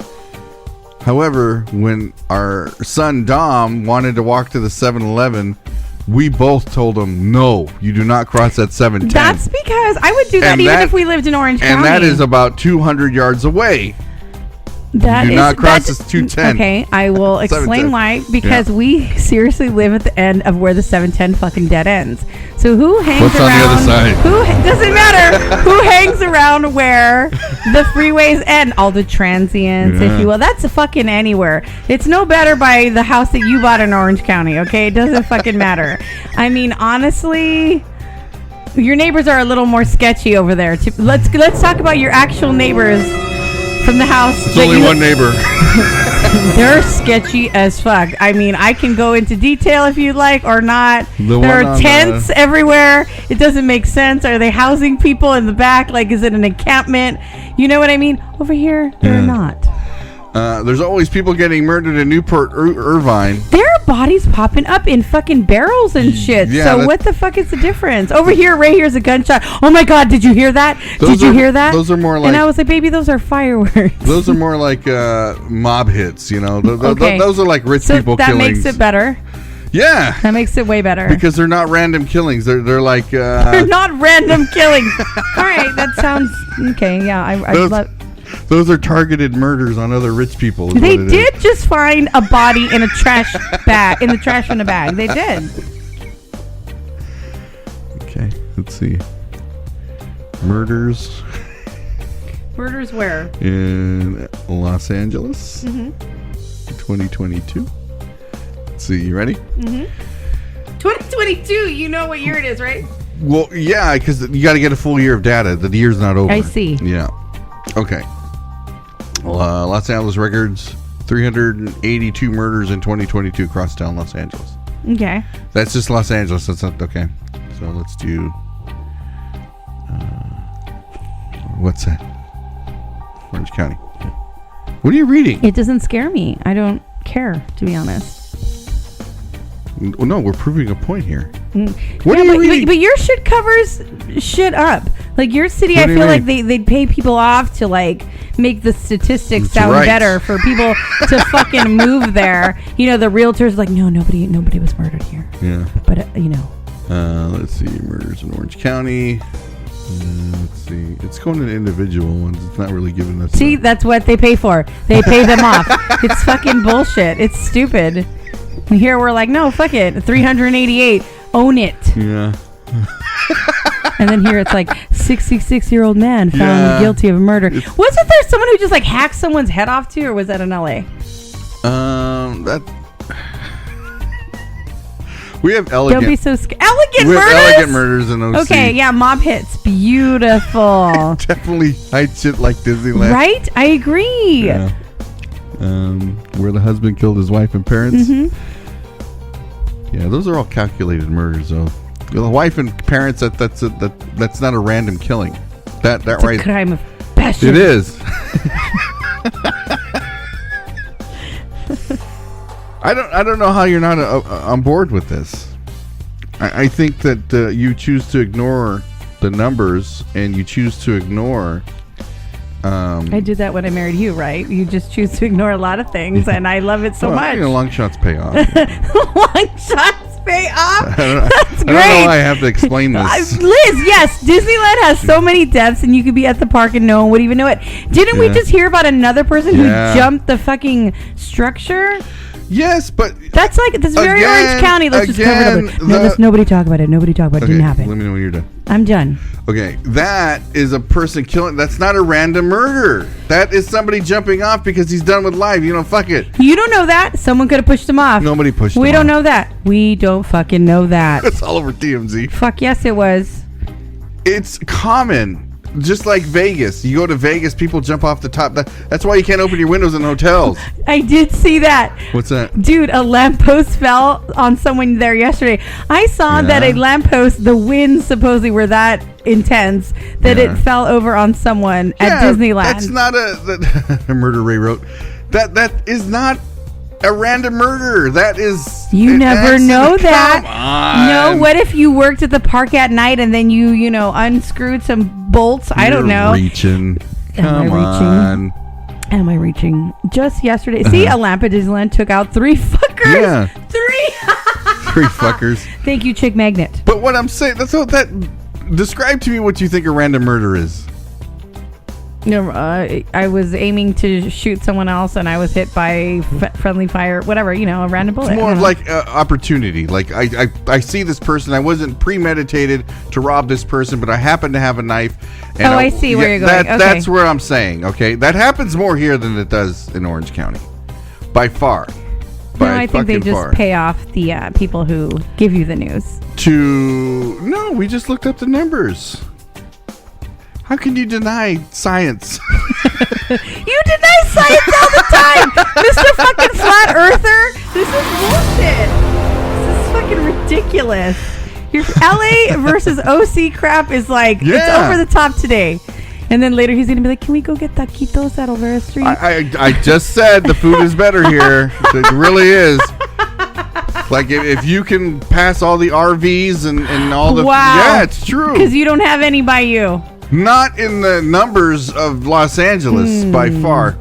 However, when our son Dom wanted to walk to the 7-Eleven, we both told him, no, you do not cross that 710. That's because I would do that even if we lived in Orange County. And that is about 200 yards away. That do not cross this 210. Okay, I will explain why. Because we seriously live at the end of where the 710 fucking dead ends. So who hangs What's around? on the other side? Doesn't matter. Who hangs around where the freeways end? All the transients, if you will. That's fucking anywhere. It's no better by the house that you bought in Orange County. Okay, it doesn't fucking matter. I mean, honestly, your neighbors are a little more sketchy over there. Let's talk about your actual neighbors. From the house. It's only one neighbor. They're sketchy as fuck. I mean, I can go into detail if you'd like or not. There are tents everywhere. It doesn't make sense. Are they housing people in the back? Like, is it an encampment? You know what I mean? Over here, they're not. There's always people getting murdered in Newport, Irvine. There are bodies popping up in fucking barrels and shit. Yeah, so what the fuck is the difference? Over here, right here's a gunshot. Oh my God, did you hear that? Did you hear that? Those are more like... And I was like, baby, those are fireworks. Those are more like mob hits, you know. Those are like rich people that killings. Makes it better. Yeah. That makes it way better. Because they're not random killings. They're like... they're not random killings. All right, that sounds... Okay, yeah. I love... Those are targeted murders on other rich people. They did just find a body in a trash bag, in the trash in a bag. They did. Okay, let's see. Murders. Murders where? In Los Angeles. 2022. Let's see, you ready? 2022, you know what year it is, right? Well, yeah, because you got to get a full year of data. The year's not over. I see. Yeah. Okay. Los Angeles records 382 murders in 2022 across town Los Angeles. Okay. That's just Los Angeles. That's not okay. So let's do. What's that? Orange County. What are you reading? It doesn't scare me. I don't care, to be honest. No, we're proving a point here. What are you reading? But your shit covers shit up. Like your city, I feel like they'd pay people off to like make the statistics sound better for people to fucking move there. You know, the realtors like, no, nobody was murdered here. Yeah. But you know. Let's see, murders in Orange County. Let's see. It's going to individual ones. It's not really giving us. See, that's what they pay for. They pay them off. It's fucking bullshit. It's stupid. And here we're like, no, fuck it. 388. Own it. Yeah. And then here it's like 66-year-old man found guilty of murder. Wasn't there someone who just like hacked someone's head off too, or was that in LA? We have elegant. Don't be so scared. Elegant we murders. Have elegant murders in OC. Okay, yeah, mob hits. Beautiful. Definitely hide shit like Disneyland. Right? I agree. Yeah. Where the husband killed his wife and parents. Yeah, those are all calculated murders, though. The wife and parents, that's not a random killing. That's right. A crime of passion. It is. I don't know how you're not on board with this. I think that you choose to ignore the numbers and you choose to ignore. I did that when I married you, right? You just choose to ignore a lot of things, and I love it so much. You know, long shots pay off. Long shots pay off. That's great. I don't know why I have to explain this. Liz, yes, Disneyland has so many deaths, and you could be at the park and no one would even know it. Didn't we just hear about another person who jumped the fucking structure? Yes, but that's very Orange County. Let's just cover it up. Let's nobody talk about it. Nobody talk about it. Didn't happen. Let me know when you're done. I'm done. Okay, that is a person killing. That's not a random murder. That is somebody jumping off because he's done with life. You know, fuck it. You don't know that. Someone could have pushed him off. Nobody pushed him off. We don't know that. We don't fucking know that. It's all over TMZ. Fuck yes, it was. It's common. just like Vegas. You go to Vegas, people jump off the top. That's why you can't open your windows in hotels. I did see that. What's that? Dude, a lamppost fell on someone there yesterday. I saw that a lamppost, the winds supposedly were that intense that it fell over on someone at Disneyland. That's not a murder, Ray wrote. That is not a random murder. That is... You never know that. Come on. No, what if you worked at the park at night and then you unscrewed some bolts? I don't know. Reaching. Come on. Am I reaching? Just yesterday. See, a lamp at Disneyland took out 3 fuckers. Yeah. 3 fuckers. Thank you, Chick Magnet. But what I'm saying, describe to me what you think a random murder is. No, I was aiming to shoot someone else, and I was hit by friendly fire, whatever, a random bullet. It's more of like opportunity. Like I see this person. I wasn't premeditated to rob this person, but I happen to have a knife. And I see where you're going. Okay. That's where I'm saying. Okay, that happens more here than it does in Orange County, by far. No, I think they just pay off the people who give you the news. No, we just looked up the numbers. How can you deny science? You deny science all the time, Mr. fucking Flat Earther. This is bullshit. This is fucking ridiculous. Your LA versus OC crap is like, it's over the top today. And then later he's going to be like, can we go get taquitos at Olvera Street? I just said the food is better here. It really is. Like, if you can pass all the RVs and all the... Wow. Yeah, it's true. Because you don't have any by you. Not in the numbers of Los Angeles, by far.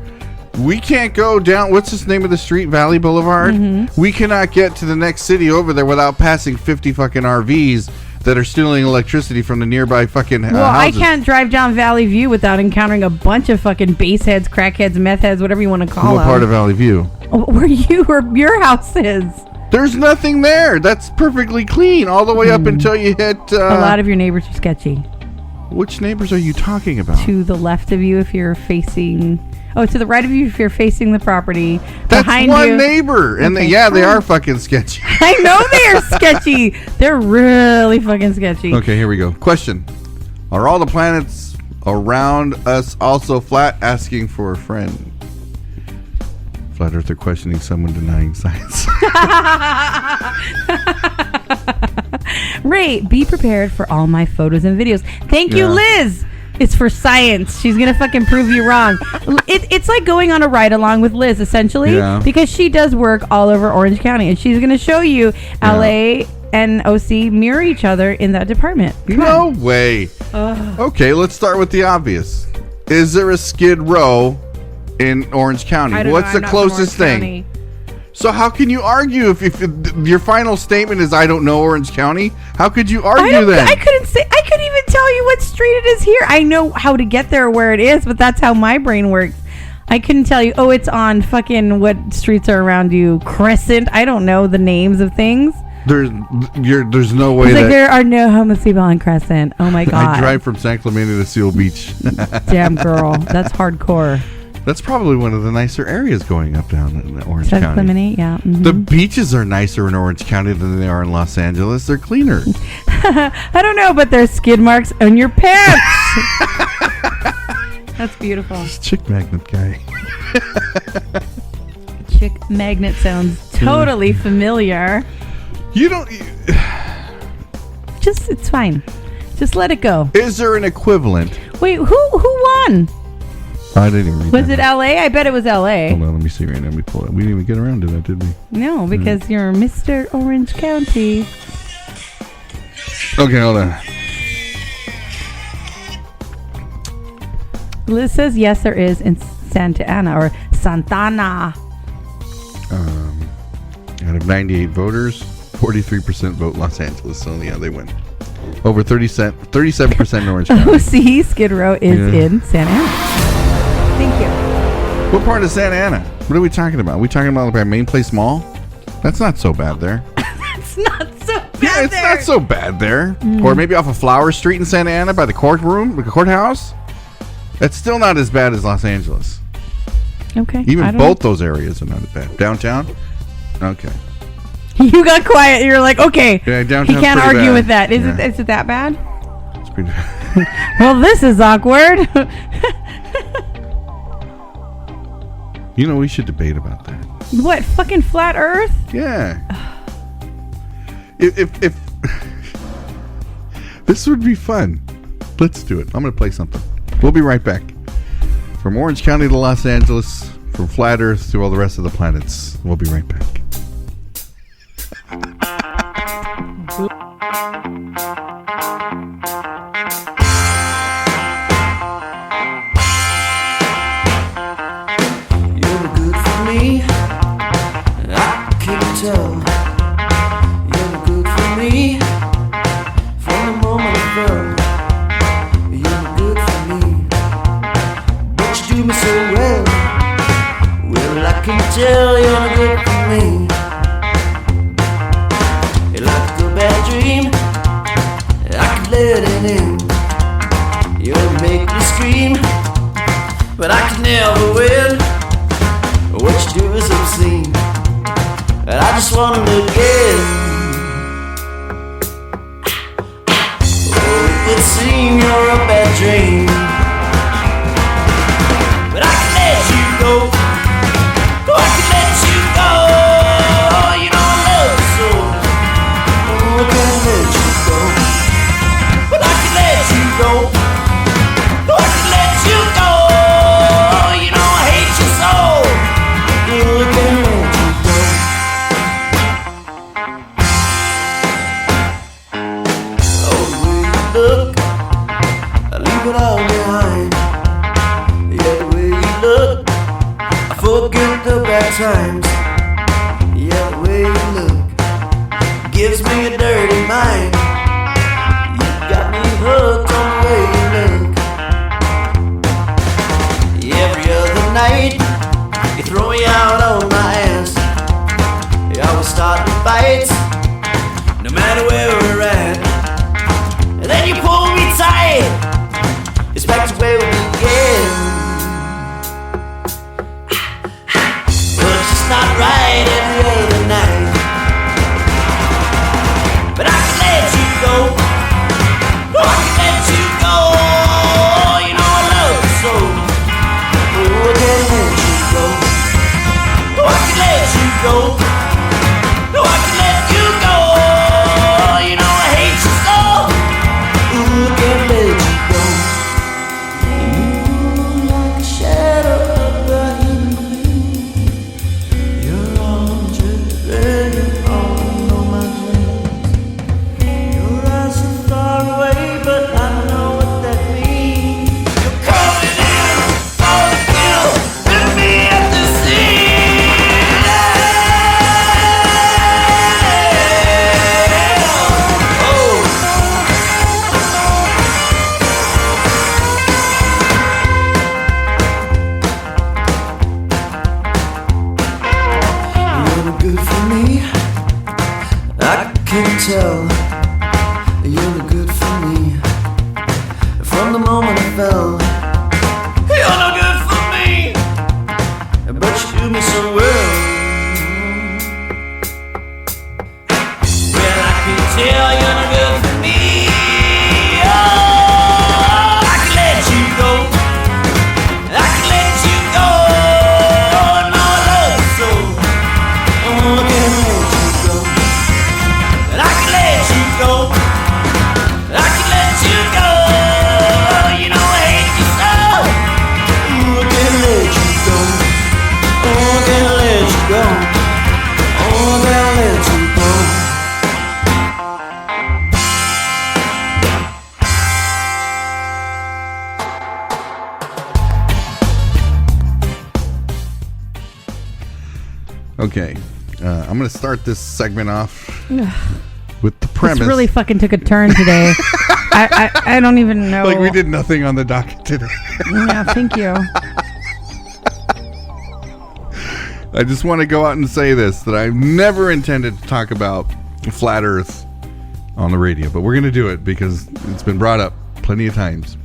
We can't go down... What's the name of the street? Valley Boulevard? Mm-hmm. We cannot get to the next city over there without passing 50 fucking RVs that are stealing electricity from the nearby fucking houses. I can't drive down Valley View without encountering a bunch of fucking baseheads, crackheads, meth heads, whatever you want to call them. What part of Valley View? Where your house is. There's nothing there. That's perfectly clean all the way up until you hit... a lot of your neighbors are sketchy. Which neighbors are you talking about? To the left of you if you're facing... Oh, to the right of you if you're facing the property. That's behind one you, neighbor. And okay. they are fucking sketchy. I know they are sketchy. They're really fucking sketchy. Okay, here we go. Question. Are all the planets around us also flat? Asking for a friend. Flat Earther questioning someone denying science. Ray, be prepared for all my photos and videos. Thank you, Liz. It's for science. She's going to fucking prove you wrong. It's like going on a ride along with Liz, essentially, because she does work all over Orange County, and she's going to show you LA and OC mirror each other in that department. No way. Okay, let's start with the obvious. Is there a Skid Row in Orange County? What's the closest thing? So how can you argue if your final statement is I don't know Orange County? How could you argue then? I couldn't even tell you what street it is here. I know how to get there where it is, but that's how my brain works. I couldn't tell you, it's on fucking what streets are around you. Crescent. I don't know the names of things. There's no way that there are no homeless people on Crescent. Oh my God. I drive from San Clemente to Seal Beach. Damn girl. That's hardcore. That's probably one of the nicer areas going up down in Orange County. Clemente, yeah. Mm-hmm. The beaches are nicer in Orange County than they are in Los Angeles. They're cleaner. I don't know, but there's skid marks on your pants. That's beautiful. This Chick Magnet guy. Chick Magnet sounds totally familiar. It's fine. Just let it go. Is there an equivalent? Wait, who won? I didn't even read Was it LA? I bet it was LA. Hold on, let me see right now. Let me pull it. We didn't even get around to that, did we? No, because you're Mr. Orange County. Okay, hold on. Liz says yes, there is in Santa Ana or Santana. Out of 98 voters, 43% vote Los Angeles. So yeah, they win. Over 37% in Orange County. OC Skid Row is in Santa Ana. Thank you. What part of Santa Ana? What are we talking about? Are we talking about by Main Place Mall? That's not so bad there. It's not so bad there. It's not so bad there. Or maybe off of Flower Street in Santa Ana by the courthouse. That's still not as bad as Los Angeles. Okay. Even both those areas are not as bad. Downtown? Okay. You got quiet. You're like, okay. Yeah, downtown's he can't pretty argue bad. with that. Is it that bad? It's Well, this is awkward. You know, we should debate about that. What, fucking flat Earth? Yeah. If this would be fun. Let's do it. I'm going to play something. We'll be right back. From Orange County to Los Angeles, from flat Earth to all the rest of the planets. We'll be right back. You're good for me, I can tell. You're good for me, from the moment I fell. You're good for me, but you do me so well. Well, I can tell you're good for me. You're like a bad dream, I can let it in. You make me scream, but I can never win. What you do is obscene, and I just want to look in. Oh, it would seem you're a bad dream, but I can let you go. Oh, I can let you go. You know I love you so. Oh, I can't let you go, but I can let you go. Oh, I can let you go. You know I hate you so. Oh, I can't let you go. Oh, the way you look, I leave it all behind. Yeah, the way you look, I forget the bad times. Yeah, the way you look gives me a dirty mind. You got me hooked on the way you look. Every other night, you throw me out on my ass. You always start with fights, no matter where we're at. And then you pull me tight, it's back to where we began. But it's just not right every other night. But I can let you go. Oh, I can let you go. You know I love you so. Oh, I can't let you go. Oh, I can let you go. Oh, I can let you go. You know I hate you so. Oh, I can't let you go. You like a shadow of the evening. You're all dripping all on my dreams. Your eyes are far away, but I know what that means. You're coming in for the kill, with me at the scene. Oh. You're good for me, I can tell. You're good for me, from the moment I fell. You're no good for me, but you do me so well. Well, I can tell you're no good for me. Oh, I can let you go. I can let you go. No, I love you so. Oh, I can't let you go. And I can let you go. I can let you go. You know I hate you so. Oh, I can't let you go. Oh, I can't let you go. Oh, I can't let you go. Okay. I'm going to start this segment off with the premise. This really fucking took a turn today. I don't even know. Like we did nothing on the docket today. Yeah, thank you. I just want to go out and say this, that I've never intended to talk about flat Earth on the radio, but we're going to do it because it's been brought up plenty of times.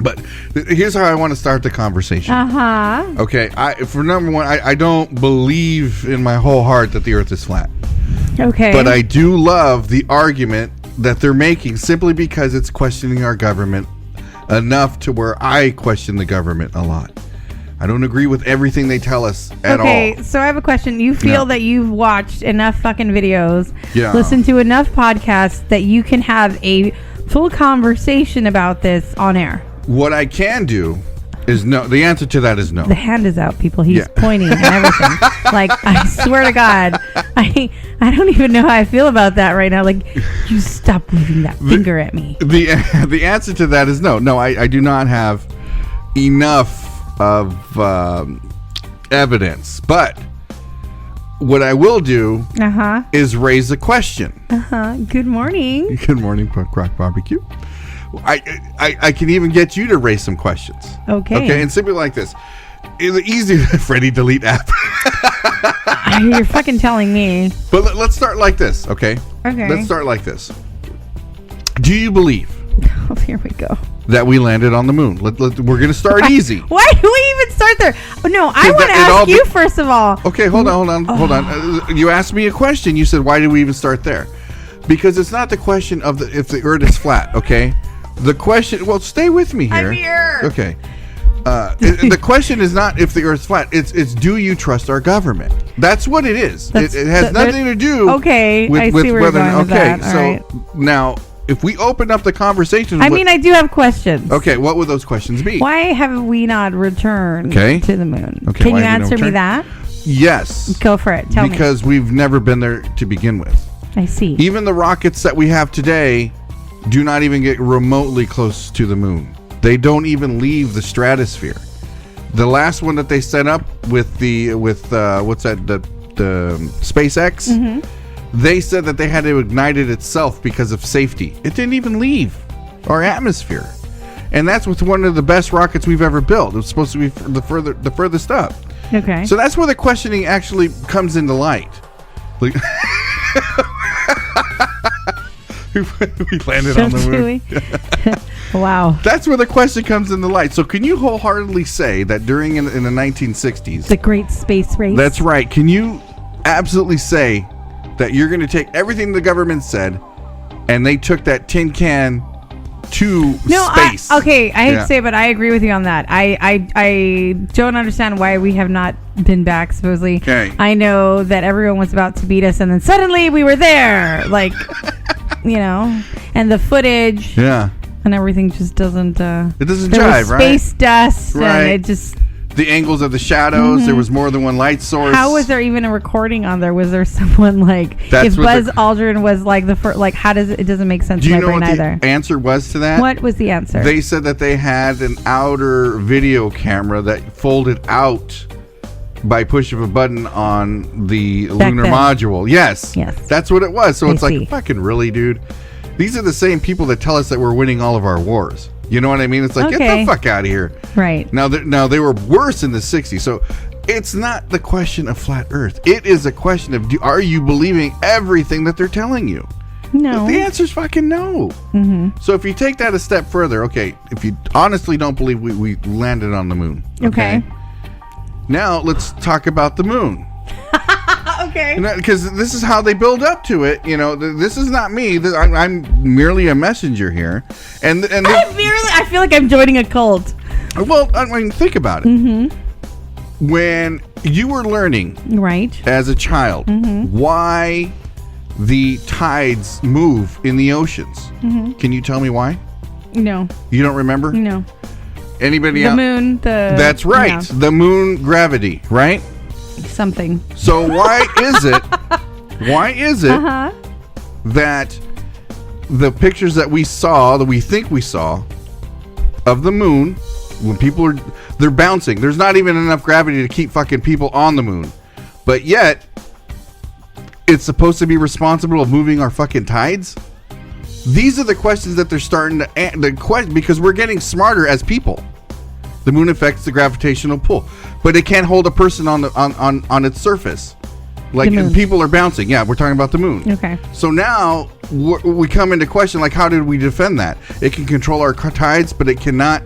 But here's how I want to start the conversation. Uh-huh. Okay, for number one, I don't believe in my whole heart that the Earth is flat. Okay. But I do love the argument that they're making simply because it's questioning our government enough to where I question the government a lot. I don't agree with everything they tell us at all. Okay, so I have a question. You feel that you've watched enough fucking videos, Yeah. listened to enough podcasts that you can have a full conversation about this on air? What I can do is no. The answer to that is no. The hand is out, people. He's pointing and everything. Like, I swear to God, I don't even know how I feel about that right now. Like, you stop waving that finger at me. The answer to that is no. No, I do not have enough of evidence. But what I will do is raise a question. Good morning. Good morning, Croc Barbecue. I can even get you to raise some questions. Okay, and simply like this. The easy Freddy delete app. You're fucking telling me. But let's start like this, okay? Okay. Let's start like this. Do you believe Oh, here we go. that we landed on the moon? We're going to start easy. Why do we even start there? Oh, no, I want to ask you first of all. Okay, hold on. You asked me a question. You said, why did we even start there? Because it's not the question of if the Earth is flat, okay? The question, well, stay with me here. I'm here. Okay. The question is not if the Earth's flat. It's do you trust our government? That's what it is. It has nothing to do. Okay, with, I see with where whether. you're going with that. All so right. now, if we open up the conversation, I mean, I do have questions. Okay, what would those questions be? Why have we not returned to the moon? Okay, Can you answer me that? Yes. Go for it. Tell me. Because we've never been there to begin with. I see. Even the rockets that we have today do not even get remotely close to the moon. They don't even leave the stratosphere. The last one that they set up with what's that, the SpaceX, they said that they had to ignite it itself because of safety. It didn't even leave our atmosphere, and that's with one of the best rockets we've ever built. It was supposed to be the furthest up. Okay. So that's where the questioning actually comes into light. Like, we landed on the moon. Wow. That's where the question comes in the light. So can you wholeheartedly say that during in the 1960s, the Great Space Race? That's right. Can you absolutely say that you're going to take everything the government said and they took that tin can to space? I hate to say it, but I agree with you on that. I don't understand why we have not been back, supposedly. Okay. I know that everyone was about to beat us, and then suddenly we were there. Like, and the footage. Yeah. And everything just doesn't. It doesn't there jive, was right? Space dust, right. and it just. The angles of the shadows. There was more than one light source. How was there even a recording on there? Was there someone like? If Buzz Aldrin was like the first, like, how does it doesn't make sense? Do you in my know brain what either. the answer was to that? What was the answer? They said that they had an outer video camera that folded out by push of a button on the lunar module. Yes. That's what it was. So it's like, fucking really, dude? These are the same people that tell us that we're winning all of our wars. You know what I mean? It's like, get the fuck out of here. Right. Now they were worse in the 60s. So it's not the question of flat Earth. It is a question of, are you believing everything that they're telling you? No. The answer is fucking no. So if you take that a step further, okay, if you honestly don't believe we landed on the moon. Okay. Now let's talk about the moon. Okay. Because this is how they build up to it. This is not me. I'm merely a messenger here. And I feel like I'm joining a cult. Well, I mean, think about it. When you were learning, right, as a child, why the tides move in the oceans, can you tell me why? No. You don't remember? No. Anybody else? The moon. That's right. Yeah. The moon gravity, right? Something. So why is it that the pictures that we think we saw of the moon, when people they're bouncing, there's not even enough gravity to keep fucking people on the moon, but yet it's supposed to be responsible of moving our fucking tides? These are the questions that they're starting to because we're getting smarter as people. The moon affects the gravitational pull, but it can't hold a person on its surface. Like, people are bouncing. Yeah, we're talking about the moon. Okay. So now we come into question, like, how did we defend that? It can control our tides, but it cannot.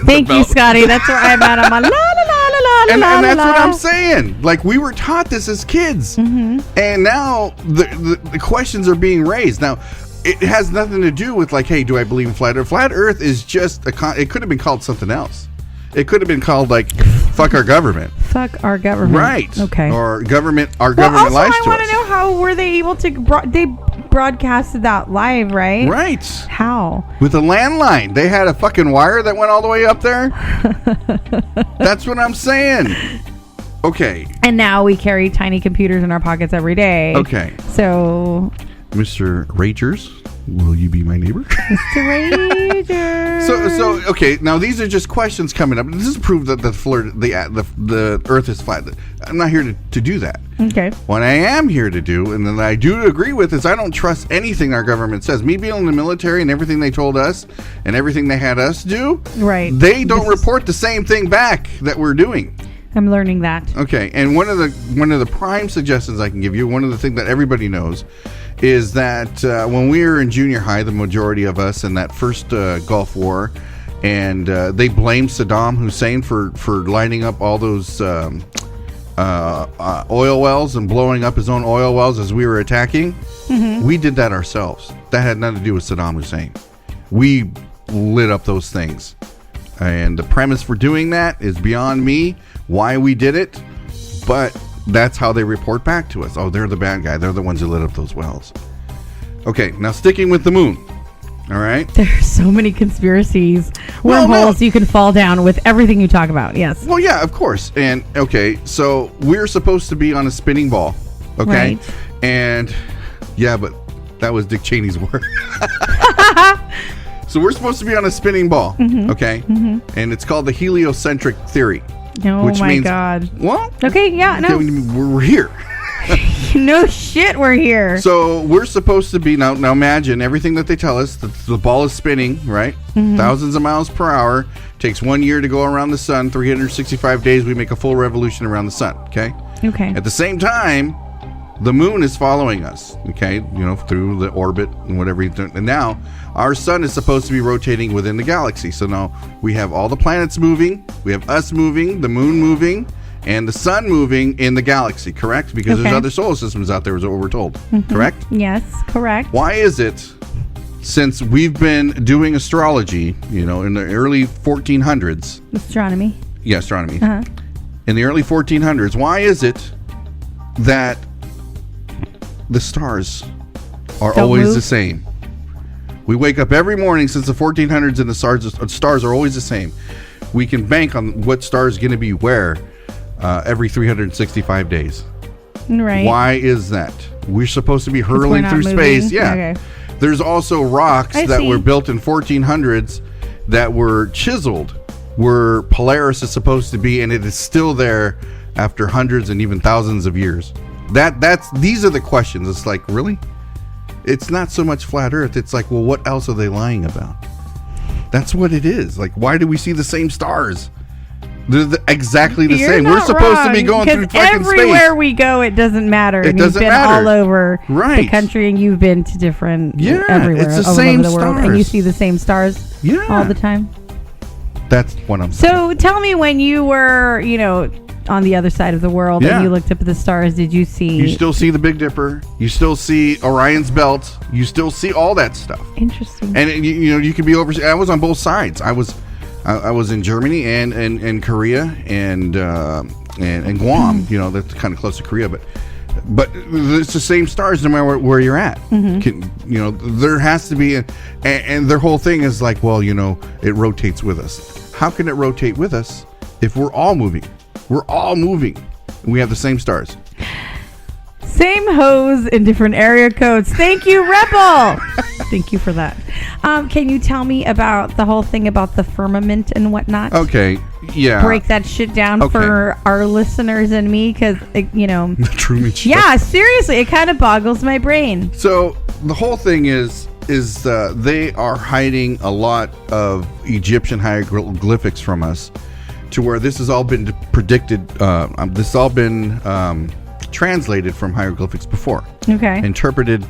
Thank you, Scotty. That's where I'm at. I'm on la la la la And that's what I'm saying. Like, we were taught this as kids. And now the questions are being raised. Now, it has nothing to do with, like, hey, do I believe in flat earth? Flat earth is just it could have been called something else. It could have been called, like, fuck our government. Fuck our government. Right. Okay. Or our government also, lies to us. I want to know, how were they able to... they broadcasted that live, right? Right. How? With a landline. They had a fucking wire that went all the way up there. That's what I'm saying. Okay. And now we carry tiny computers in our pockets every day. Okay. So... Mr. Ragers, will you be my neighbor? Mr. Rager. So okay. Now these are just questions coming up. This is proof that the Earth is flat. I'm not here to do that. Okay. What I am here to do, and that I do agree with, is I don't trust anything our government says. Me being in the military and everything they told us and everything they had us do, right? They don't report the same thing back that we're doing. I'm learning that. Okay, and one of the prime suggestions I can give you, one of the things that everybody knows, is that when we were in junior high, the majority of us in that first Gulf War, and they blamed Saddam Hussein for lining up all those oil wells and blowing up his own oil wells as we were attacking. We did that ourselves. That had nothing to do with Saddam Hussein. We lit up those things. And the premise for doing that is beyond me, why we did it, but that's how they report back to us. Oh, they're the bad guy. They're the ones who lit up those wells. Okay, now sticking with the moon. All right? There's so many conspiracies, Well, wormholes you can fall down with everything you talk about. Yes. Well, yeah, of course. And, okay, so we're supposed to be on a spinning ball. Okay? Right. And, yeah, but that was Dick Cheney's word. So we're supposed to be on a spinning ball. Okay? And it's called the heliocentric theory. Oh, which my means, God. Well, Okay, yeah, no. we're here. No shit, we're here. So we're supposed to be now imagine everything that they tell us. The ball is spinning, right? Thousands of miles per hour. Takes 1 year to go around the sun. 365 days, we make a full revolution around the sun. Okay. Okay. At the same time, the moon is following us. Okay, through the orbit and whatever. And now our sun is supposed to be rotating within the galaxy. So now we have all the planets moving. We have us moving, the moon moving, and the sun moving in the galaxy, correct? Because there's other solar systems out there, is what we're told, correct? Yes, correct. Why is it, since we've been doing astrology, in the early 1400s? Astronomy. Yeah, astronomy. In the early 1400s, why is it that the stars are Don't always move? the same? We wake up every morning since the 1400s and the stars are always the same. We can bank on what star is going to be where every 365 days. Right. Why is that? We're supposed to be hurling through space. Yeah. Okay. There's also rocks I that see. were built in 1400s that were chiseled where Polaris is supposed to be, and it is still there after hundreds and even thousands of years. These are the questions. It's like, really? It's not so much flat Earth. It's like, well, what else are they lying about? That's what it is. Like, why do we see the same stars? They're exactly the You're same. We're not supposed to be wrong, going through 'cause fucking space. everywhere we go, it doesn't matter. It And doesn't you've been matter. all over the Right. country, and you've been to different everywhere. it's the all same over the world, and you stars. see the same stars all the time. That's what I'm saying. So tell me, when you were, on the other side of the world and you looked up at the stars, did you see? You still see the Big Dipper. You still see Orion's Belt. You still see all that stuff. Interesting. And you can be over. I was on both sides. I was in Germany and Korea and Guam. That's kind of close to Korea, but it's the same stars no matter where you're at. There has to be, and their whole thing is like, well, it rotates with us. How can it rotate with us if we're all moving? We're all moving. And we have the same stars. Same hose in different area codes. Thank you, Rebel. Thank you for that. Can you tell me about the whole thing about the firmament and whatnot? Okay. Yeah. Break that shit down for our listeners and me, because The Truman Show. Yeah, seriously, it kind of boggles my brain. So the whole thing is they are hiding a lot of Egyptian hieroglyphics from us, to where this has all been predicted. This has all been translated from hieroglyphics before. Okay. Interpreted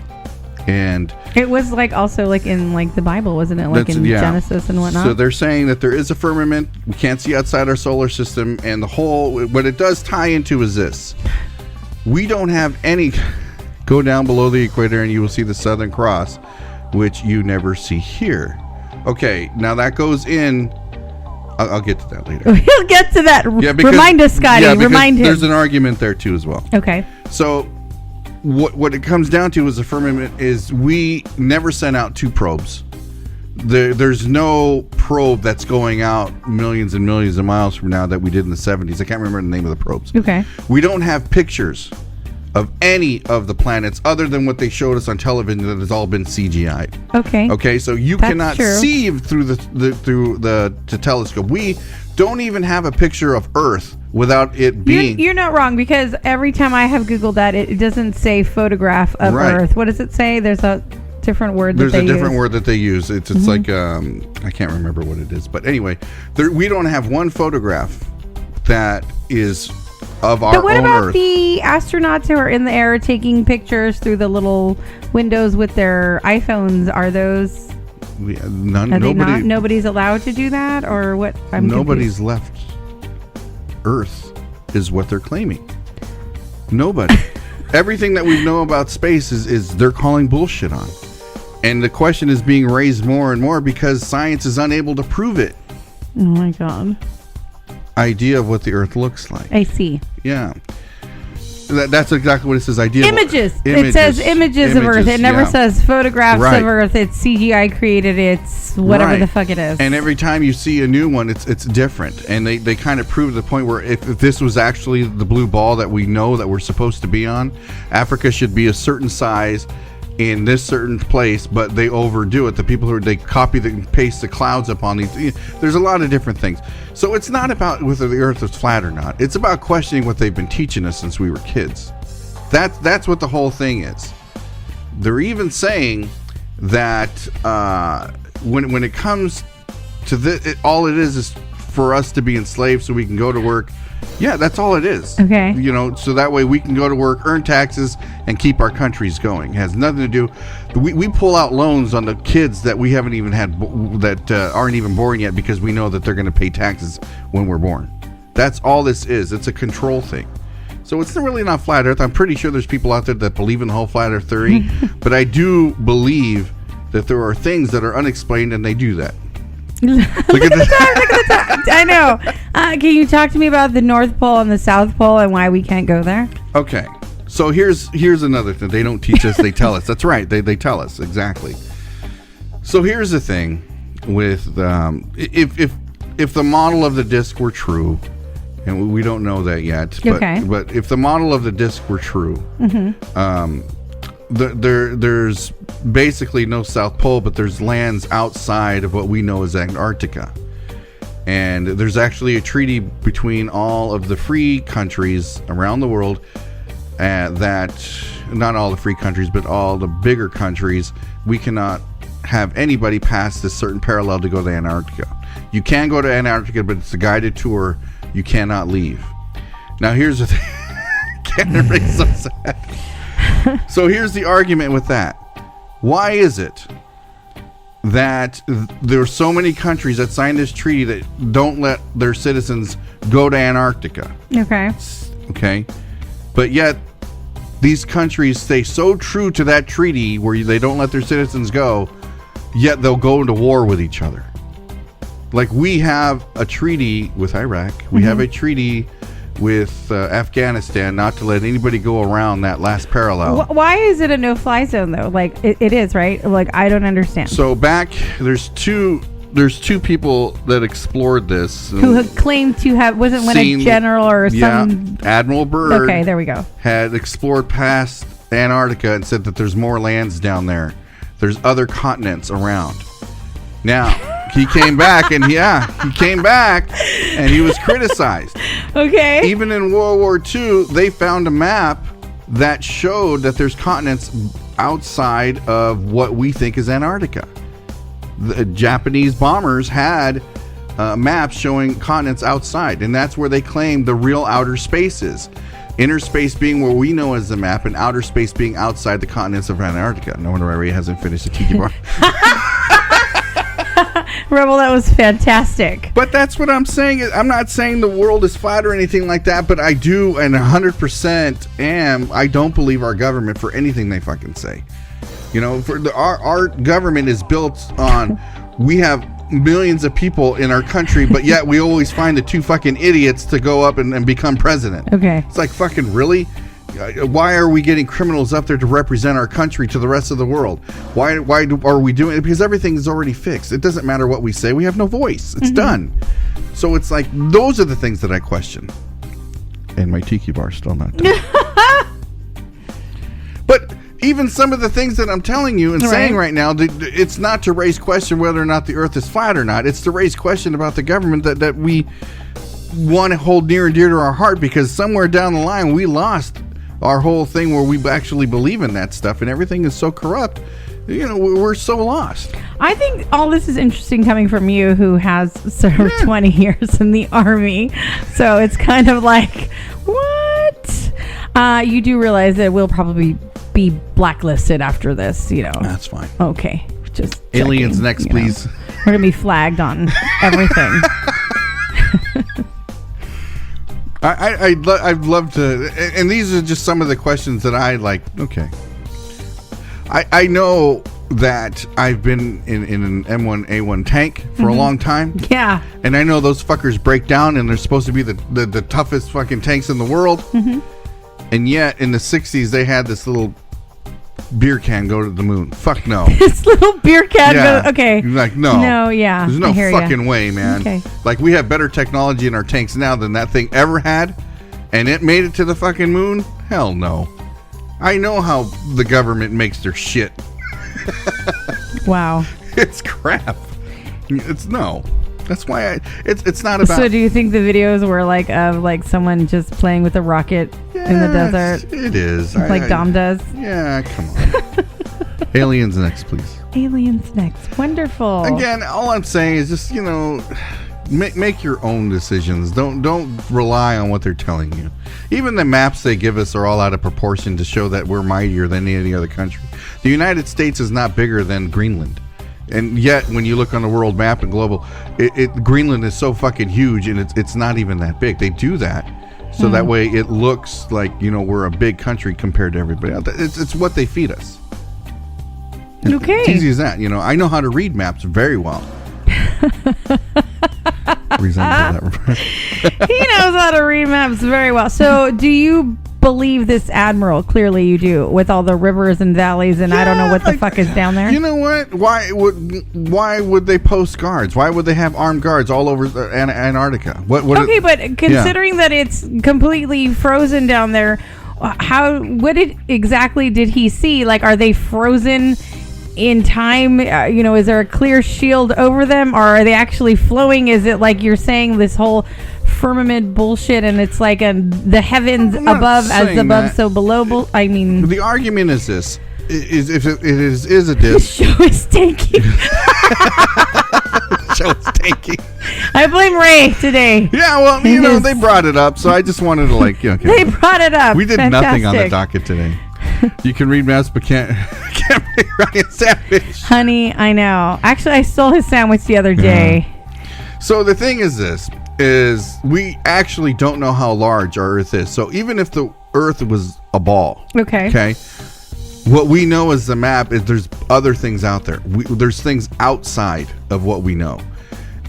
And it was like also like in like the Bible, wasn't it? Like in Genesis and whatnot. So they're saying that there is a firmament we can't see outside our solar system, and the whole what it does tie into is this: we don't have any. Go down below the equator, and you will see the Southern Cross, which you never see here. Okay, now that goes in. I'll get to that later. We'll get to that. Yeah, because, remind us, Scotty. Yeah, remind him. There's an argument there too as well. Okay. So. What it comes down to is the firmament is we never sent out two probes. There's no probe that's going out millions and millions of miles from now that we did in the 70s. I can't remember the name of the probes. Okay. We don't have pictures of any of the planets other than what they showed us on television that has all been CGI'd. Okay. Okay, so you cannot see through the telescope. We don't even have a picture of Earth without it being... You're not wrong, because every time I have Googled that, it doesn't say photograph of Earth. What does it say? There's a different word that they use. There's a different word that they use. It's like, I can't remember what it is. But anyway, we don't have one photograph that is of our own Earth. But what about the astronauts who are in the air taking pictures through the little windows with their iPhones? Are those... Nobody's allowed to do that, or what? Nobody's left Earth is what they're claiming. Nobody. Everything that we know about space is they're calling bullshit on, and the question is being raised more and more because science is unable to prove it. Oh my God. Idea of what the Earth looks like. I see. Yeah. That's exactly what it says. Images. It says images of Earth. It never says photographs of Earth. It's CGI created. It's whatever the fuck it is. And every time you see a new one, it's different. And they kind of prove the point where if this was actually the blue ball that we know that we're supposed to be on, Africa should be a certain size in this certain place, but they overdo it. The people who they copy and paste the clouds up on these. There's a lot of different things. So it's not about whether the Earth is flat or not. It's about questioning what they've been teaching us since we were kids. That's what the whole thing is. They're even saying that when it comes to this, all it is for us to be enslaved so we can go to work. Yeah, that's all it is. Okay. So that way we can go to work, earn taxes, and keep our countries going. It has nothing to do. We pull out loans on the kids that we haven't even had, that aren't even born yet, because we know that they're going to pay taxes when we're born. That's all this is. It's a control thing. So it's really not flat Earth. I'm pretty sure there's people out there that believe in the whole flat Earth theory, but I do believe that there are things that are unexplained, and they do that. Look at the time. I know. Can you talk to me about the North Pole and the South Pole and why we can't go there? Okay. So here's another thing. They don't teach us, they tell us. That's right. They tell us. Exactly. So here's the thing with if the model of the disc were true, and we don't know that yet, but if the model of the disc were true, there's basically no South Pole, but there's lands outside of what we know as Antarctica. And there's actually a treaty between all of the free countries around the world that, not all the free countries, but all the bigger countries, we cannot have anybody pass this certain parallel to go to Antarctica. You can go to Antarctica, but it's a guided tour. You cannot leave. Now here's the thing. Can't make so sad. So here's the argument with that. Why is it that there are so many countries that signed this treaty that don't let their citizens go to Antarctica? Okay. But yet these countries stay so true to that treaty where they don't let their citizens go, yet they'll go into war with each other. Like we have a treaty with Iraq. We have a treaty with Afghanistan not to let anybody go around that last parallel. Why is it a no-fly zone though? Like it is, right? Like I don't understand. So there's two people that explored this who had claimed to have wasn't when a general or some Admiral Byrd. Okay, there we go. Had explored past Antarctica and said that there's more lands down there. There's other continents around. Now he came back and he was criticized. Okay. Even in World War II, they found a map that showed that there's continents outside of what we think is Antarctica. The Japanese bombers had maps showing continents outside, and that's where they claimed the real outer space is. Inner space being where we know as the map, and outer space being outside the continents of Antarctica. No wonder Ray hasn't finished the tiki bar. Rebel, that was fantastic. But that's what I'm saying. I'm not saying the world is flat or anything like that, but I do, and 100% I don't believe our government for anything they fucking say. You know, our government is built on, we have millions of people in our country, but yet we always find the two fucking idiots to go up and become president. Okay. It's like, fucking really? Why are we getting criminals up there to represent our country to the rest of the world? Why are we doing it? Because everything is already fixed. It doesn't matter what we say. We have no voice. It's done. So it's like, those are the things that I question. And my tiki bar still not done. But even some of the things that I'm telling you and saying right now, it's not to raise question whether or not the earth is flat or not. It's to raise question about the government that we want to hold near and dear to our heart, because somewhere down the line we lost our whole thing where we actually believe in that stuff, and everything is so corrupt. You know, we're so lost. I think all this is interesting coming from you, who has served 20 years in the Army. So it's kind of like, what? You do realize that we'll probably be blacklisted after this, you know. That's fine. Okay. Just aliens checking, next, please. We're going to be flagged on everything. I'd love to, and these are just some of the questions that I like. Okay, I know that I've been in an M1A1 tank for a long time. Yeah, and I know those fuckers break down, and they're supposed to be the toughest fucking tanks in the world. And yet, in the 60s, they had this little beer can go to the moon. Fuck no. This little beer can go, okay. Like, no, yeah, there's no fucking way, man. Okay. Like, we have better technology in our tanks now than that thing ever had, and it made it to the fucking moon? Hell no. I know how the government makes their shit. Wow. It's crap. It's no. That's why it's not about. So do you think the videos were like of like someone just playing with a rocket in the desert? It is. Like Dom does? Yeah, come on. Aliens next, please. Aliens next. Wonderful. Again, all I'm saying is just, you know, make your own decisions. Don't rely on what they're telling you. Even the maps they give us are all out of proportion to show that we're mightier than any other country. The United States is not bigger than Greenland. And yet, when you look on the world map and global, Greenland is so fucking huge, and it's not even that big. They do that so that way it looks like, you know, we're a big country compared to everybody else. It's what they feed us. Okay. It's easy as that. You know, I know how to read maps very well. He knows how to read maps very well. So, do you believe this admiral? Clearly you do, with all the rivers and valleys, and I don't know what the fuck is down there. You know what? Why would they post guards? Why would they have armed guards all over Antarctica? But considering that it's completely frozen down there, what exactly did he see? Like, are they frozen in time? You know, is there a clear shield over them, or are they actually flowing? Is it like you're saying, this whole firmament bullshit, and it's like the heavens above as above, so below? I mean, the argument is this: is if it is a disc. The show is tanking. Show is tanking. I blame Ray today. Yeah, well, you know, they brought it up, so I just wanted to okay. They brought it up. We did nothing on the docket today. You can read maps, but can't make Ryan sandwich. Honey, I know. Actually, I stole his sandwich the other day. So the thing is this. We actually don't know how large our Earth is. So even if the Earth was a ball, okay, what we know is the map is there's other things out there. There's things outside of what we know.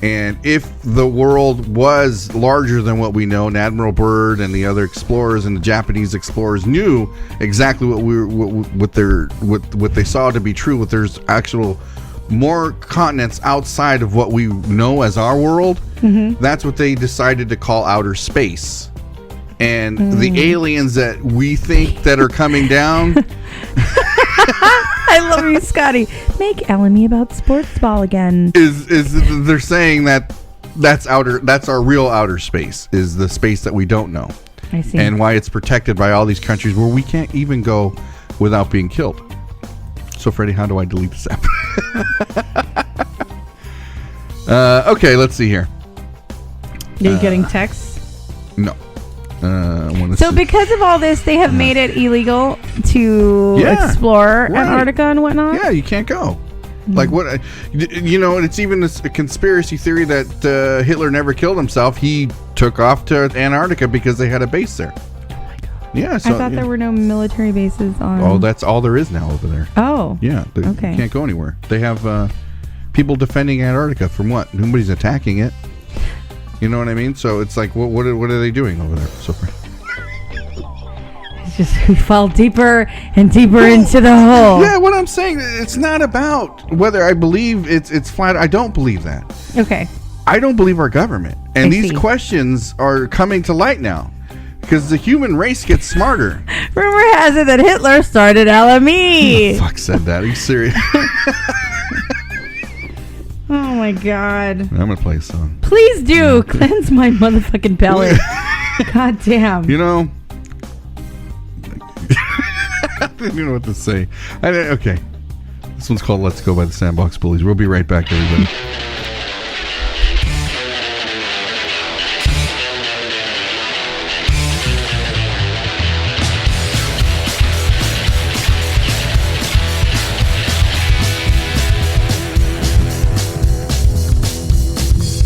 And if the world was larger than what we know, and Admiral Byrd and the other explorers and the Japanese explorers knew exactly what they saw to be true, there's actual more continents outside of what we know as our world. That's what they decided to call outer space. And the aliens that we think that are coming down. I love you, Scotty. Make LME about sports ball again. Is they're saying that's our real outer space, is the space that we don't know. I see. And why it's protected by all these countries where we can't even go without being killed. So, Freddie, how do I delete this app? Okay, let's see here. Are you getting texts? No. So because of all this, they have made it illegal to explore Antarctica and whatnot? Yeah, you can't go. Like what? It's even a conspiracy theory that Hitler never killed himself. He took off to Antarctica because they had a base there. Oh my God. Yeah, so, I thought there were no military bases on... Oh, that's all there is now over there. Oh. Yeah, you can't go anywhere. They have people defending Antarctica from what? Nobody's attacking it. You know what I mean? So it's like, what are they doing over there so far? It's just we fall deeper and deeper into the hole. Yeah, what I'm saying, it's not about whether I believe it's flat. I don't believe that. Okay. I don't believe our government. And these see. questions are coming to light now because the human race gets smarter. Rumor has it that Hitler started LME. Fuck said that. Are you serious? Oh my God. I'm going to play a song. Please do. Cleanse my motherfucking belly. God damn. You know, I didn't know what to say. Okay. This one's called Let's Go by the Sandbox Bullies. We'll be right back, everybody.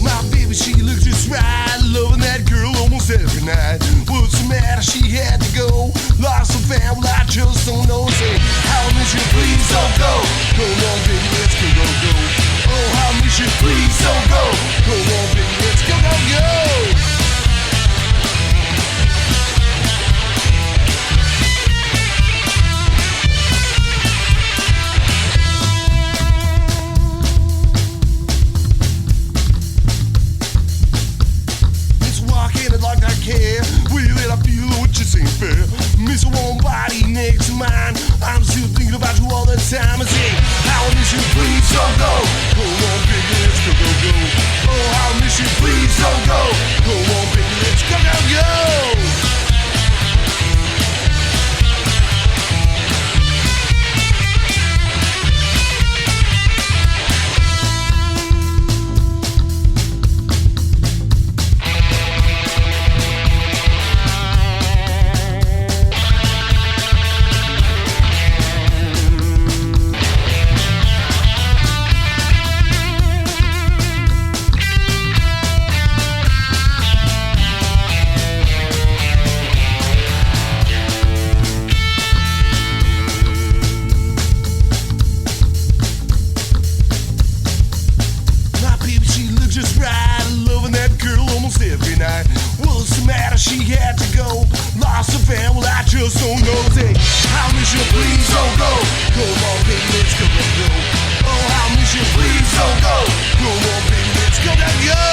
My baby, she looked just right, loving that girl almost every night. What's the matter? She had to go. Lost her family, I just don't know. Say, how miss you, please don't go. Come on, baby, let's go, go, go. Oh, how miss you, please don't go. Come on, baby, let's go, go, go. It's walking it like I care. Will it I feel what just ain't fair? Miss a warm body next to mine. I'm still thinking about you all the time. I say, how I miss you, please don't go. Come on, baby, let's go, go, go. Oh, how I miss you, please don't go. Come on, baby, let's go, go, go. My baby, she looked just right, loving that girl almost every night. What's the matter? She had to go. Lost her family, I just don't know. Say, how miss you, please don't go. Come on, baby, let's go, go, go. Oh, how miss you, please don't go. Come on, baby, let's go, go, go.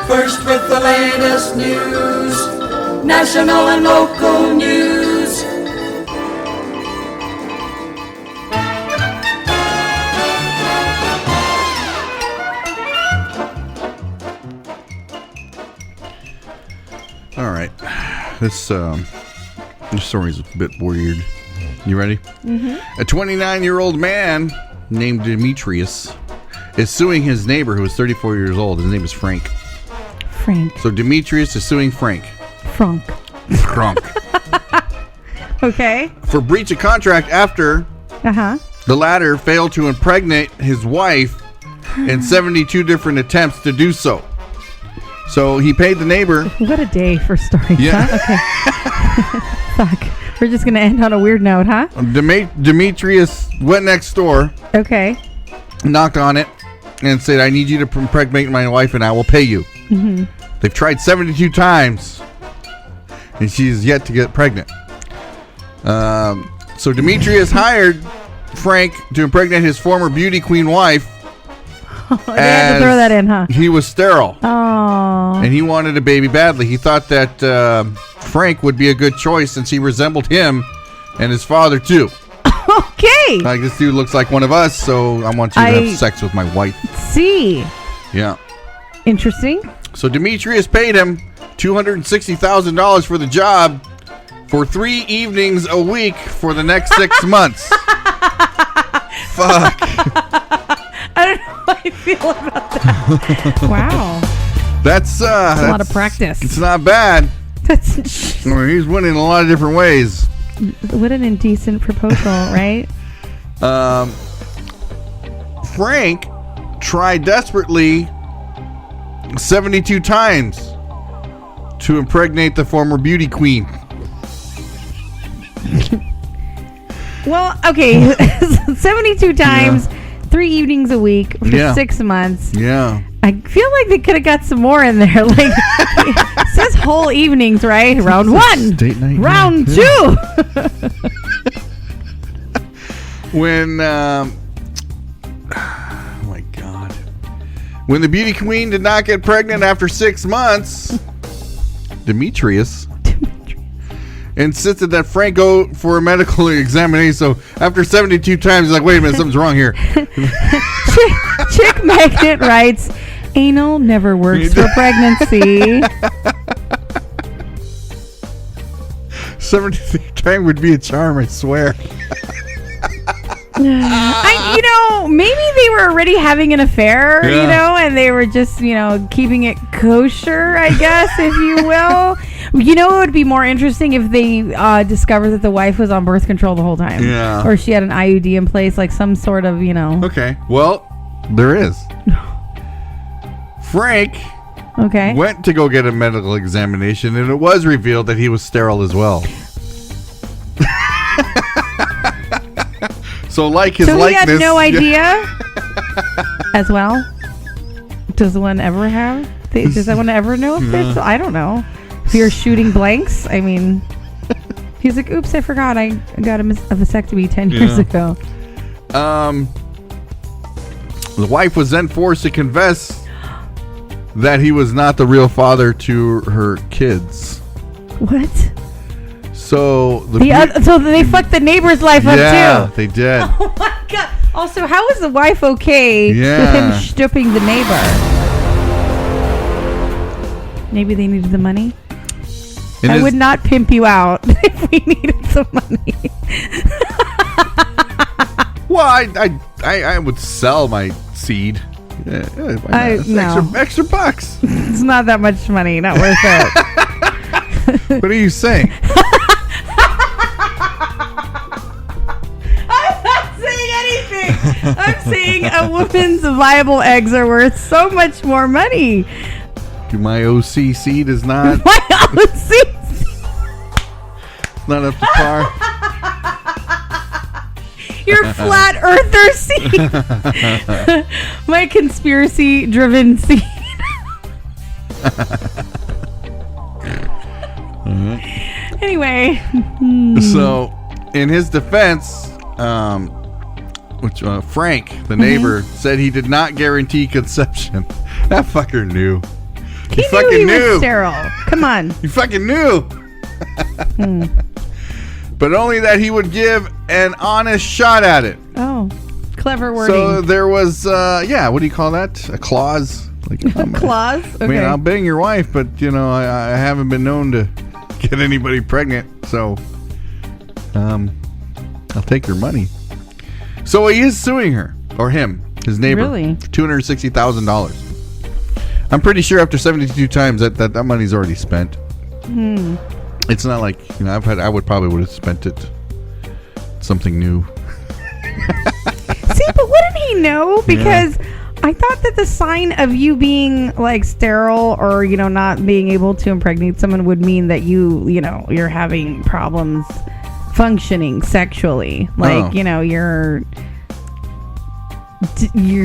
First with the latest news, national and local news. All right. This story's a bit weird. You ready? Mm-hmm. A 29-year-old man named Demetrius is suing his neighbor who is 34 years old. His name is Frank. Frank. So Demetrius is suing Frank. Frank. Okay. For breach of contract after the latter failed to impregnate his wife in 72 different attempts to do so. So he paid the neighbor. What a day for stories, Yeah. huh? Okay. Fuck. We're just going to end on a weird note, huh? Demetrius went next door, Okay. knocked on it, and said, I need you to impregnate my wife and I will pay you. Mm-hmm. They've tried 72 times, and she's yet to get pregnant. So Demetrius hired Frank to impregnate his former beauty queen wife. They had to throw that in, huh? He was sterile. Oh. And he wanted a baby badly. He thought that Frank would be a good choice since he resembled him and his father, too. Okay. Like, this dude looks like one of us, so I want you to have sex with my wife. See. Yeah. Interesting. So Demetrius paid him $260,000 for the job. for 3 evenings a week for the next 6 months. Fuck. I don't know how I feel about that. Wow. That's a lot of practice. It's not bad. That's Well, he's winning in a lot of different ways. what an indecent proposal, right? Frank tried desperately 72 times to impregnate the former beauty queen. Well, okay. 72 times, 3 evenings a week for 6 months. Yeah. I feel like they could have got some more in there. Like, it says whole evenings, right? Round 1. Date night. Round 2. When, oh my God. When the beauty queen did not get pregnant after 6 months, Demetrius insisted that Frank go for a medical examination. So after 72 times, he's like, wait a minute, something's wrong here. Chick Magnet writes, anal never works for pregnancy. 73 times would be a charm, I swear. Maybe they were already having an affair, and they were just, keeping it kosher, I guess, if you will. It would be more interesting if they discovered that the wife was on birth control the whole time. Yeah. Or she had an IUD in place, like some sort of, Okay. Well, there is. Frank went to go get a medical examination, and it was revealed that he was sterile as well. So like his likeness. He had no idea as well? Does one ever have? Does anyone ever know if this? I don't know. If you're shooting blanks, I mean, he's like, oops, I forgot I got a vasectomy 10 years ago. The wife was then forced to confess that he was not the real father to her kids. What? So so they fucked the neighbor's life up too. Yeah, they did. Oh my God. Also, how is the wife okay with him stooping the neighbor? Maybe they needed the money. I would not pimp you out if we needed some money. Well, I would sell my seed. Extra bucks. It's not that much money. Not worth it. What are you saying? I'm not saying anything. I'm saying a woman's viable eggs are worth so much more money. My OC seed is not. My OC not up to par. Your flat earther seed. My conspiracy driven seed. Anyway. So, in his defense, Frank, the neighbor, said he did not guarantee conception. That fucker knew. He fucking knew he was sterile. Come on. He fucking knew. But only that he would give an honest shot at it. Oh, clever wording. So there was, what do you call that? A clause? Like, a clause? Okay. I mean, I'll bang your wife, but, I haven't been known to get anybody pregnant. So, I'll take your money. So he is suing her, or him, his neighbor. Really? For $260,000. I'm pretty sure after 72 times that money's already spent. It's not like, I would have spent it something new. See, but wouldn't he know? Because I thought that the sign of you being like sterile or, not being able to impregnate someone would mean that you're having problems functioning sexually. Like, you're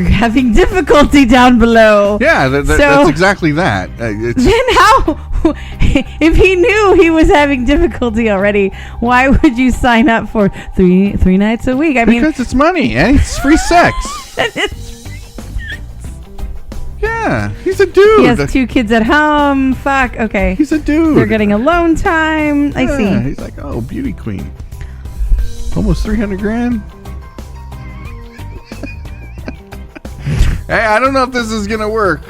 having difficulty down below. Yeah, that's exactly that. Then how, if he knew he was having difficulty already, why would you sign up for three nights a week? Because it's money and it's free sex. Yeah, he's a dude. He has 2 kids at home. Fuck, okay. He's a dude. They're getting alone time. I see. He's like, oh, beauty queen. Almost $300,000. Hey, I don't know if this is gonna work.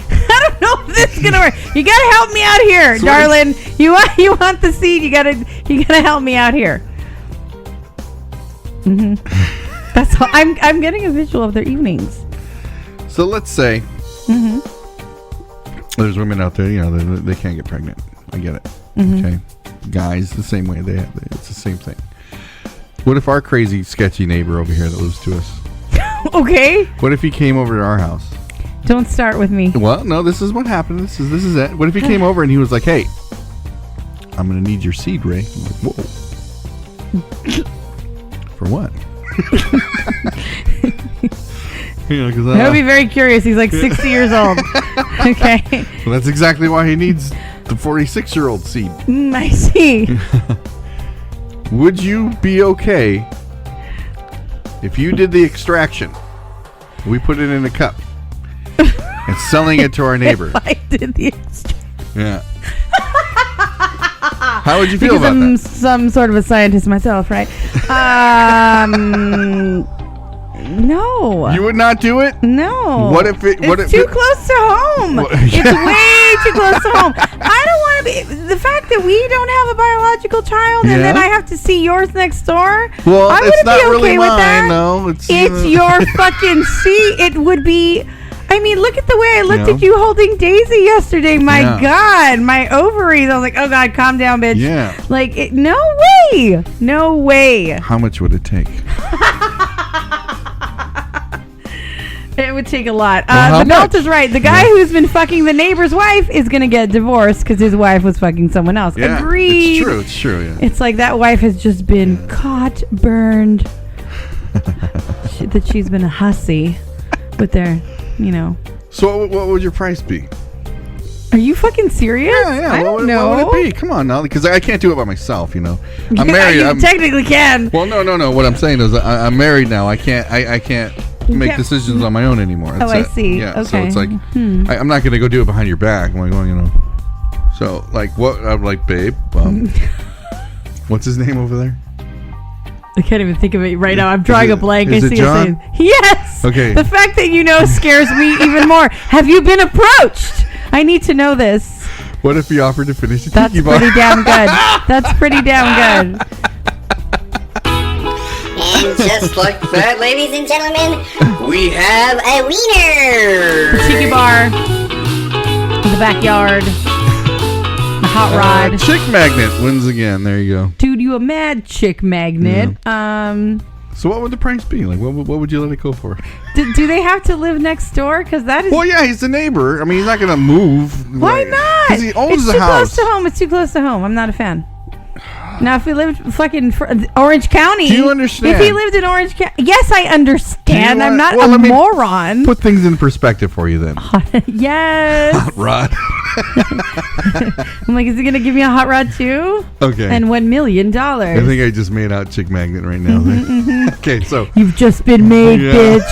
I don't know if this is gonna work. You gotta help me out here, So darling. You want the seed? You gotta help me out here. That's all. I'm getting a visual of their evenings. So let's say there's women out there, they can't get pregnant. I get it. Okay, guys, the same way it's the same thing. What if our crazy, sketchy neighbor over here that lives to us? Okay. What if he came over to our house? Don't start with me. Well, no, this is what happened. This is it. What if he came over and he was like, "Hey, I'm gonna need your seed, Ray." I'm like, whoa. For what? I would be very curious. He's like 60 years old. Okay. Well, that's exactly why he needs the 46-year-old seed. I see. Would you be okay if you did the extraction? We put it in a cup and selling it to our neighbor. If I did the extraction. Yeah. How would you feel because about I'm that? some sort of a scientist myself, right? No. You would not do it? No. What if it? It's too close to home. It's way too close to home. I don't want to be. The fact that we don't have a biological child and then I have to see yours next door. Well, I it's wouldn't not be okay really with mine. that. No, it's your fucking seed. It would be. I mean, look at the way I looked at you holding Daisy yesterday. My God, my ovaries. I was like, oh God, calm down, bitch. Yeah. Like, no way. No way. How much would it take? It would take a lot. Well, the Melt much? is right. The guy who's been fucking the neighbor's wife is going to get divorced because his wife was fucking someone else. Yeah, Agreed. It's true. It's true. Yeah. It's like that wife has just been caught, burned. That she's been a hussy with their, So what would your price be? Are you fucking serious? Yeah. I don't know. What would it be? Come on now, because I can't do it by myself. I'm married. You technically can. Well, no. What I'm saying is, I'm married now. I can't make decisions on my own anymore. Oh, I see. Yeah. Okay. So it's like I'm not gonna go do it behind your back. I'm like, well, So like, what? I'm like, babe. What's his name over there? I can't even think of it right now. I'm drawing a blank. Is I it see John? his name. Yes. Okay. The fact that scares me even more. Have you been approached? I need to know this. What if he offered to finish the That's tiki bar? pretty damn good. That's pretty damn good. And just like that, ladies and gentlemen, we have a wiener! Tiki bar. In the backyard. The hot rod. Chick magnet wins again. There you go. Dude, you a mad chick magnet. So what would the price be? Like, what would you let it go for? Do they have to live next door? Because that is... Well, yeah, he's the neighbor. I mean, he's not going to move. Why not? Because he owns the house. It's too close to home. It's too close to home. I'm not a fan. Now, if we lived fucking Orange County... Do you understand? If he lived in Orange County... Yes, I understand. I'm not let me moron. Put things in perspective for you then. Yes. Hot rod. I'm like, is he going to give me a hot rod too? Okay. And $1 million. I think I just made out chick magnet right now. Okay, so... You've just been made, bitch.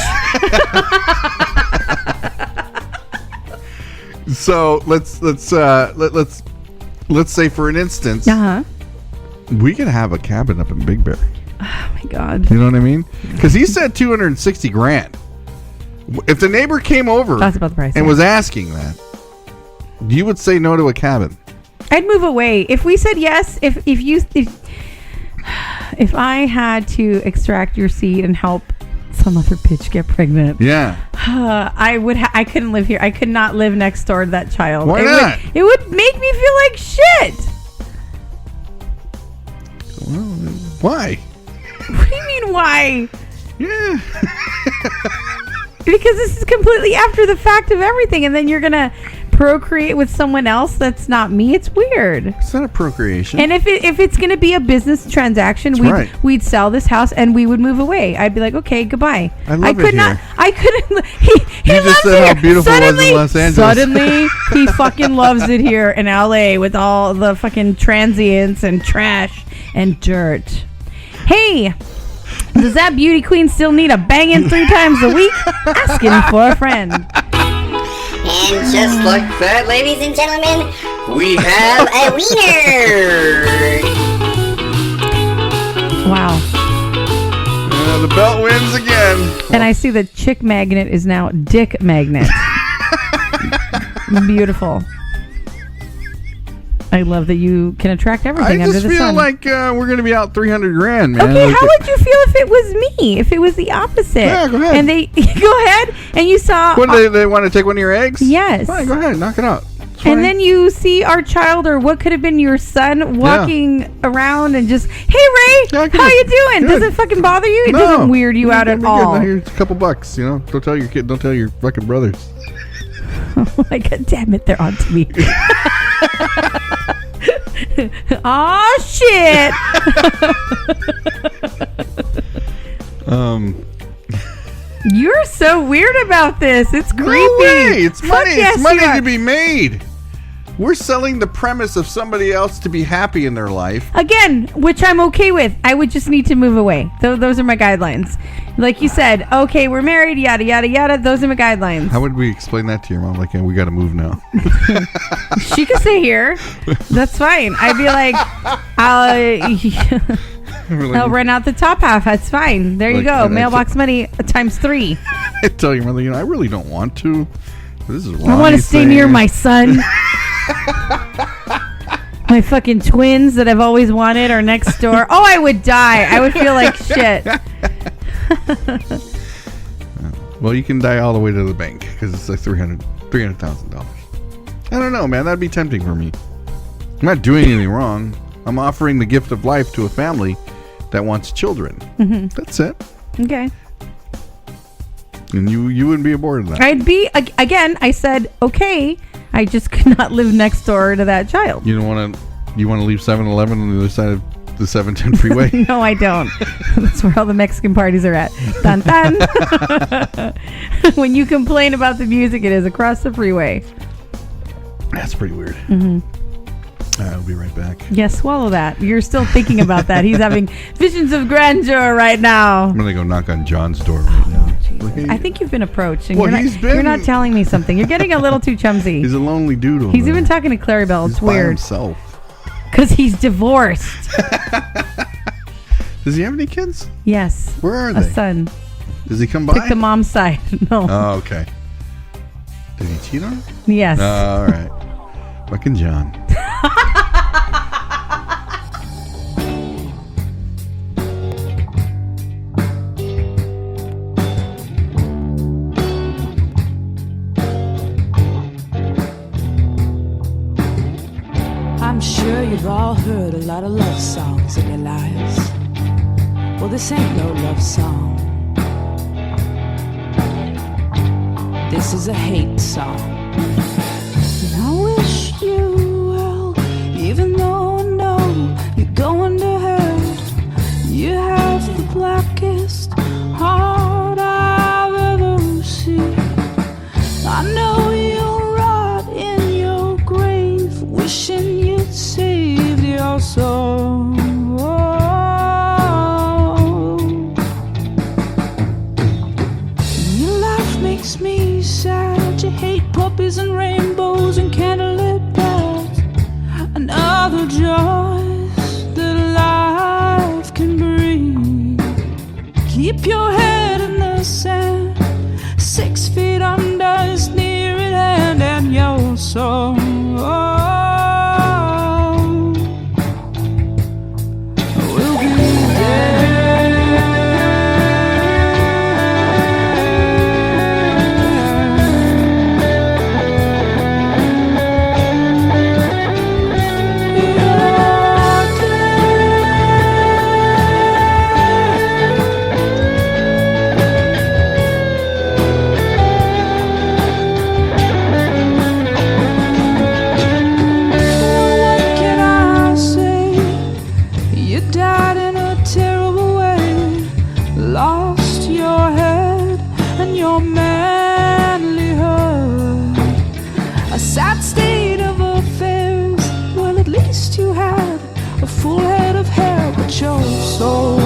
So let's say for an instance, we could have a cabin up in Big Bear. Oh my God! You know what I mean? Because he said $260,000. If the neighbor came over, that's about the price, and was asking that, you would say no to a cabin. I'd move away. If we said yes, if I had to extract your seed and help some other bitch get pregnant, I would. I couldn't live here. I could not live next door to that child. Why not? It would make me feel like shit. Well, why? What do you mean why? Yeah. Because this is completely after the fact of everything, and then you're gonna procreate with someone else that's not me. It's weird. It's not a procreation. And if it's gonna be a business transaction, we'd sell this house and we would move away. I'd be like, okay, goodbye. I couldn't. He you just said how beautiful it was in Los Angeles. Suddenly, he fucking loves it here in LA with all the fucking transients and trash and dirt. Hey, does that beauty queen still need a banging 3 times a week? Asking for a friend. And just like that, ladies and gentlemen, we have a wiener! Wow. The belt wins again. And I see that chick magnet is now dick magnet. Beautiful. I love that you can attract everything I under just the feel sun. like we're going to be out $300,000, man. Okay, Like, how would you feel if it was me? If it was the opposite? Yeah, go ahead. And they go ahead, and you saw. What, they want to take one of your eggs? Yes. Fine, go ahead, knock it out. It's fine. And then you see our child, or what could have been your son, walking around and just, hey Ray, Yeah, how you doing? good. Does it fucking bother you? It No. doesn't weird you out That'd at be good. all. No, here's a couple bucks, you know. Don't tell your kid. Don't tell your fucking brothers. Oh my god, damn it, they're on to me. Aw, shit. You're so weird about this. It's creepy. No way. It's Fuck money. yes, It's money you are. to be made. We're selling the premise of somebody else to be happy in their life. Again, which I'm okay with. I would just need to move away. Those are my guidelines. Like you said, okay, we're married, yada, yada, yada. Those are my guidelines. How would we explain that to your mom? Like, we got to move now. She could stay here. That's fine. I'd be like, I'll rent out the top half. That's fine. There you Like, go. and I Mailbox money times 3. I tell your mother, I really don't want to. This is I want to stay near my son. My fucking twins that I've always wanted are next door. Oh, I would die. I would feel like shit. Well, you can die all the way to the bank because it's like $300,000. I don't know, man. That'd be tempting for me. I'm not doing anything wrong. I'm offering the gift of life to a family that wants children. Mm-hmm. That's it. Okay. And you wouldn't be aboard of that. I'd be, again, I said, okay. I just could not live next door to that child. You don't want to. You want to leave 7-Eleven on the other side of the 710 freeway? No, I don't. That's where all the Mexican parties are at. Dun dun. When you complain about the music, it is across the freeway. That's pretty weird. Mm-hmm. I'll be right back. Yeah, swallow that. You're still thinking about that. He's having visions of grandeur right now. I'm gonna go knock on John's door right now. I think you've been approached, and Well, you're not telling me something. You're getting a little too chumsy. He's a lonely dude over He's there. even talking to Clarabelle. It's He's by weird. himself. Because he's divorced. Does he have any kids? Yes. Where are A they? son. Does he come by? Pick the mom's side. No. Oh, okay. Did he cheat on her? Yes. All right. Fucking John. I'm sure you've all heard a lot of love songs in your lives. Well, this ain't no love song. This is a hate song. And I wish you well, even though I know you're going to hell. You have the blackest heart I've ever seen. I know you'll rot in your grave, wishing you'd saved your soul. Your life makes me sad. You hate puppies and rainbows and candlelit baths and other joys that life can bring. Keep your head in the sand. 6 feet under is near at hand, and your soul will be your soul.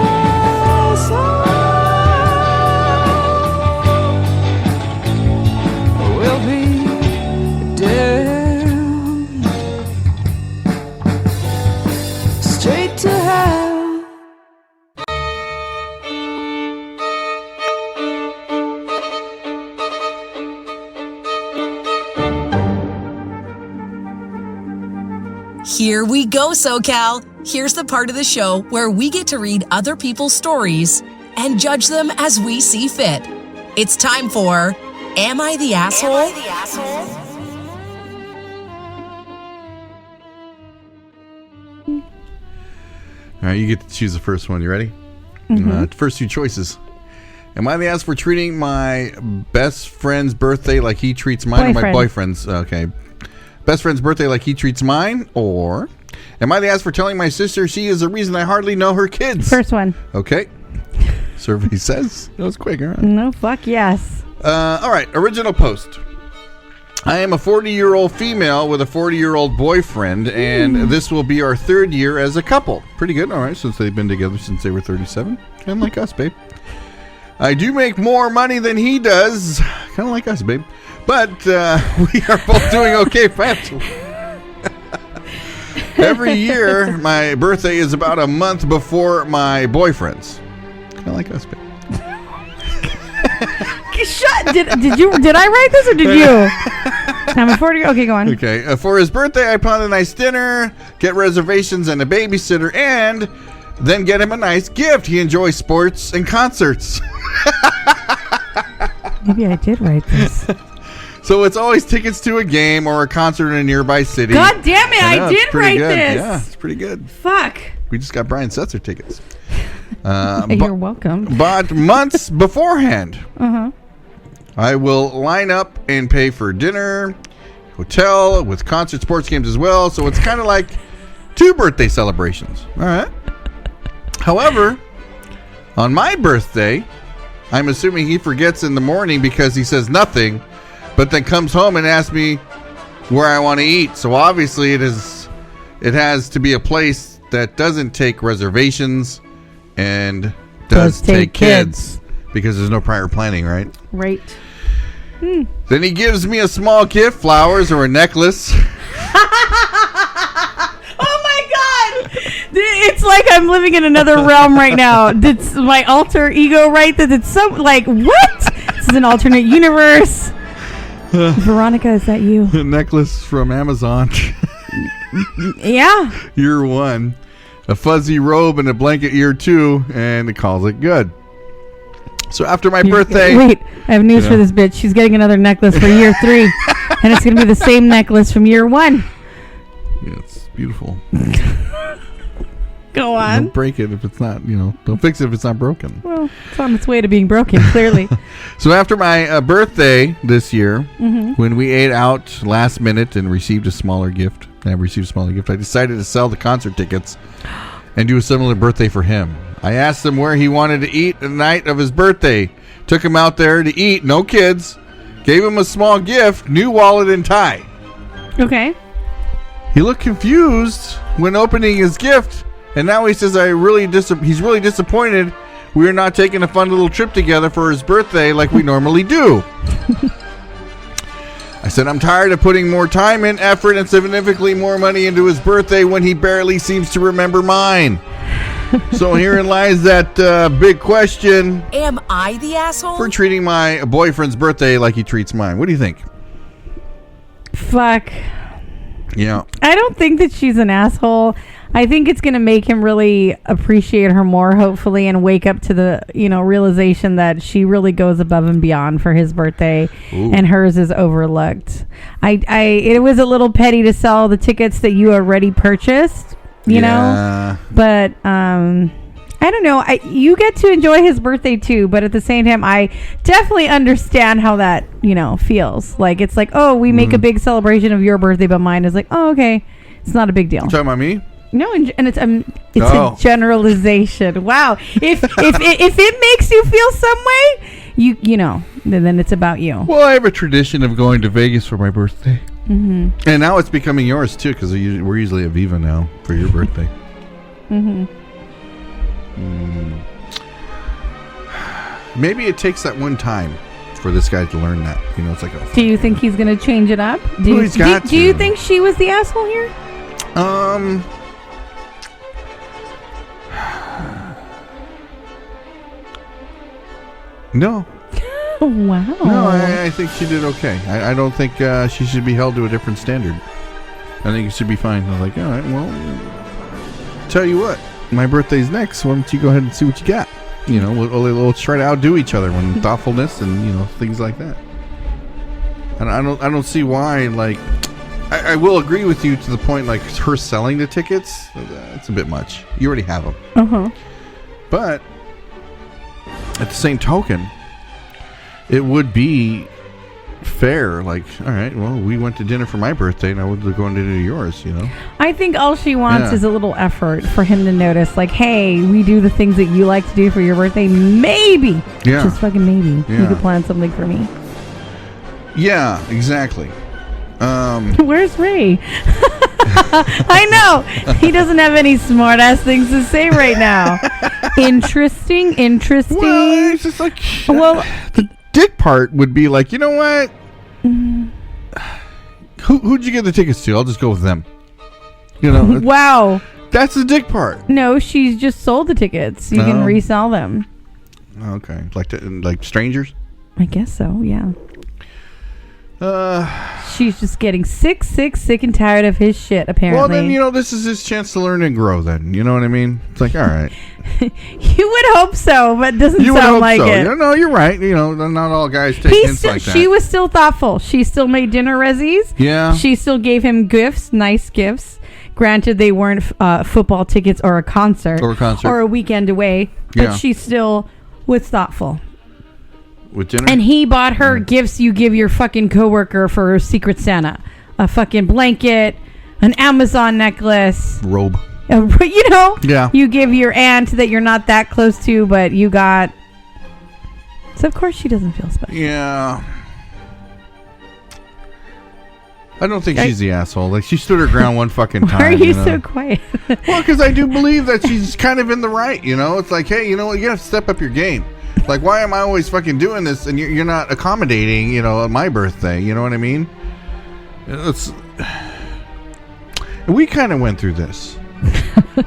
Your soul will be damned. Here we go, SoCal. Here's the part of the show where we get to read other people's stories and judge them as we see fit. It's time for Am I the Asshole? All right, you get to choose the first one. You ready? First two choices. Am I the ass for treating my best friend's birthday like he treats mine, or my boyfriend's? Okay. Best friend's birthday like he treats mine, or am I the ass for telling my sister she is the reason I hardly know her kids? First one. Okay. Survey says. That was quick, all right. No, fuck yes. All right, original post. I am a 40-year-old female with a 40-year-old boyfriend, and this will be our third year as a couple. Pretty good, all right, since they've been together since they were 37. Kind of like us, babe. I do make more money than he does. Kind of like us, babe. But we are both doing okay financially. Every year, my birthday is about a month before my boyfriend's. Kind of like us, babe. Shut. Did I write this or did you? I'm a 40. Okay, go on. Okay. For his birthday, I plan a nice dinner, get reservations and a babysitter, and then get him a nice gift. He enjoys sports and concerts. Maybe I did write this. So it's always tickets to a game or a concert in a nearby city. God damn it, I did write good. this. Yeah, it's pretty good. Fuck. We just got Brian Setzer tickets. You're welcome. But months beforehand, Uh-huh. I will line up and pay for dinner, hotel, with concert sports games as well. So it's kind of like 2 birthday celebrations. All right. However, on my birthday, I'm assuming he forgets in the morning because he says nothing, but then comes home and asks me where I want to eat. So obviously it has to be a place that doesn't take reservations and does take kids because there's no prior planning, right? Right. Then he gives me a small gift, flowers or a necklace. Oh my god! It's like I'm living in another realm right now. Did my alter ego write that? It's so like what? This is an alternate universe. Veronica, is that you? A necklace from Amazon. Yeah. Year 1. A fuzzy robe and a blanket year 2, and it calls it good. So after my birthday... Wait, I have news for this bitch. She's getting another necklace for year 3. And it's going to be the same necklace from year 1. Yeah, it's beautiful. Go on. Don't break it if it's not, don't fix it if it's not broken. Well, it's on its way to being broken, clearly. So after my birthday this year, when we ate out last minute and received a smaller gift, I decided to sell the concert tickets and do a similar birthday for him. I asked him where he wanted to eat the night of his birthday. Took him out there to eat, no kids. Gave him a small gift, new wallet and tie. Okay. He looked confused when opening his gift, and now he says he's really disappointed we are not taking a fun little trip together for his birthday like we normally do. I said I'm tired of putting more time and effort and significantly more money into his birthday when he barely seems to remember mine. So herein lies that big question. Am I the asshole? For treating my boyfriend's birthday like he treats mine. What do you think? Fuck. Yeah. I don't think that she's an asshole. I think it's going to make him really appreciate her more, hopefully, and wake up to the, realization that she really goes above and beyond for his birthday. Ooh. And hers is overlooked. It was a little petty to sell the tickets that you already purchased, you know, but I don't know. You get to enjoy his birthday too, but at the same time, I definitely understand how that, feels. Like, it's like, oh, we make a big celebration of your birthday, but mine is like, oh, okay. It's not a big deal. You talking about me? No, and it's a generalization. Wow. If it makes you feel some way, then it's about you. Well, I have a tradition of going to Vegas for my birthday. Mm-hmm. And now it's becoming yours too, because we're usually at Viva now for your birthday. Maybe it takes that one time for this guy to learn that. It's like do you think he's going to change it up? Do you think she was the asshole here? No. Wow. No, I think she did okay. I don't think she should be held to a different standard. I think it should be fine. I was like, all right, well, tell you what, my birthday's next. Why don't you go ahead and see what you got? You know, we'll try to outdo each other when thoughtfulness and, you know, things like that. And I don't see why, like, I will agree with you to the point, like, her selling the tickets, that's a bit much. You already have them. Uh-huh. But at the same token, it would be fair. Like, all right, well, we went to dinner for my birthday, and I would go to dinner to yours, you know? I think all she wants is a little effort for him to notice, like, hey, we do the things that you like to do for your birthday. Maybe. Yeah. Just fucking maybe. Yeah. You could plan something for me. Yeah, exactly. Where's Ray? I know. He doesn't have any smart-ass things to say right now. Interesting. Well, it's just like... Well, the dick part would be like, you know what? Who'd you give the tickets to? I'll just go with them. You know? Wow. That's the dick part. No, she's just sold the tickets. You can resell them. Okay. Like strangers? I guess so, yeah. She's just getting sick and tired of his shit, apparently. Well, then, you know, this is his chance to learn and grow, then. You know what I mean? It's like, all right. You would hope so, but it doesn't sound like it. No, you're right. You know, not all guys take hints like that. She was still thoughtful. She still made dinner resis. Yeah. She still gave him gifts, nice gifts. Granted, they weren't football tickets or a concert. Or a weekend away. But she still was thoughtful. With dinner? And he bought her gifts you give your fucking coworker for Secret Santa. A fucking blanket, an Amazon necklace. Robe. You know? Yeah. You give your aunt that you're not that close to, but you got... So, of course, she doesn't feel special. Yeah. I don't think she's the asshole. Like, she stood her ground one fucking time. Why are you so quiet? Well, because I do believe that she's kind of in the right, you know? It's like, hey, you know what? You have to step up your game. Like, why am I always fucking doing this and you're not accommodating, you know, at my birthday? You know what I mean? We kind of went through this.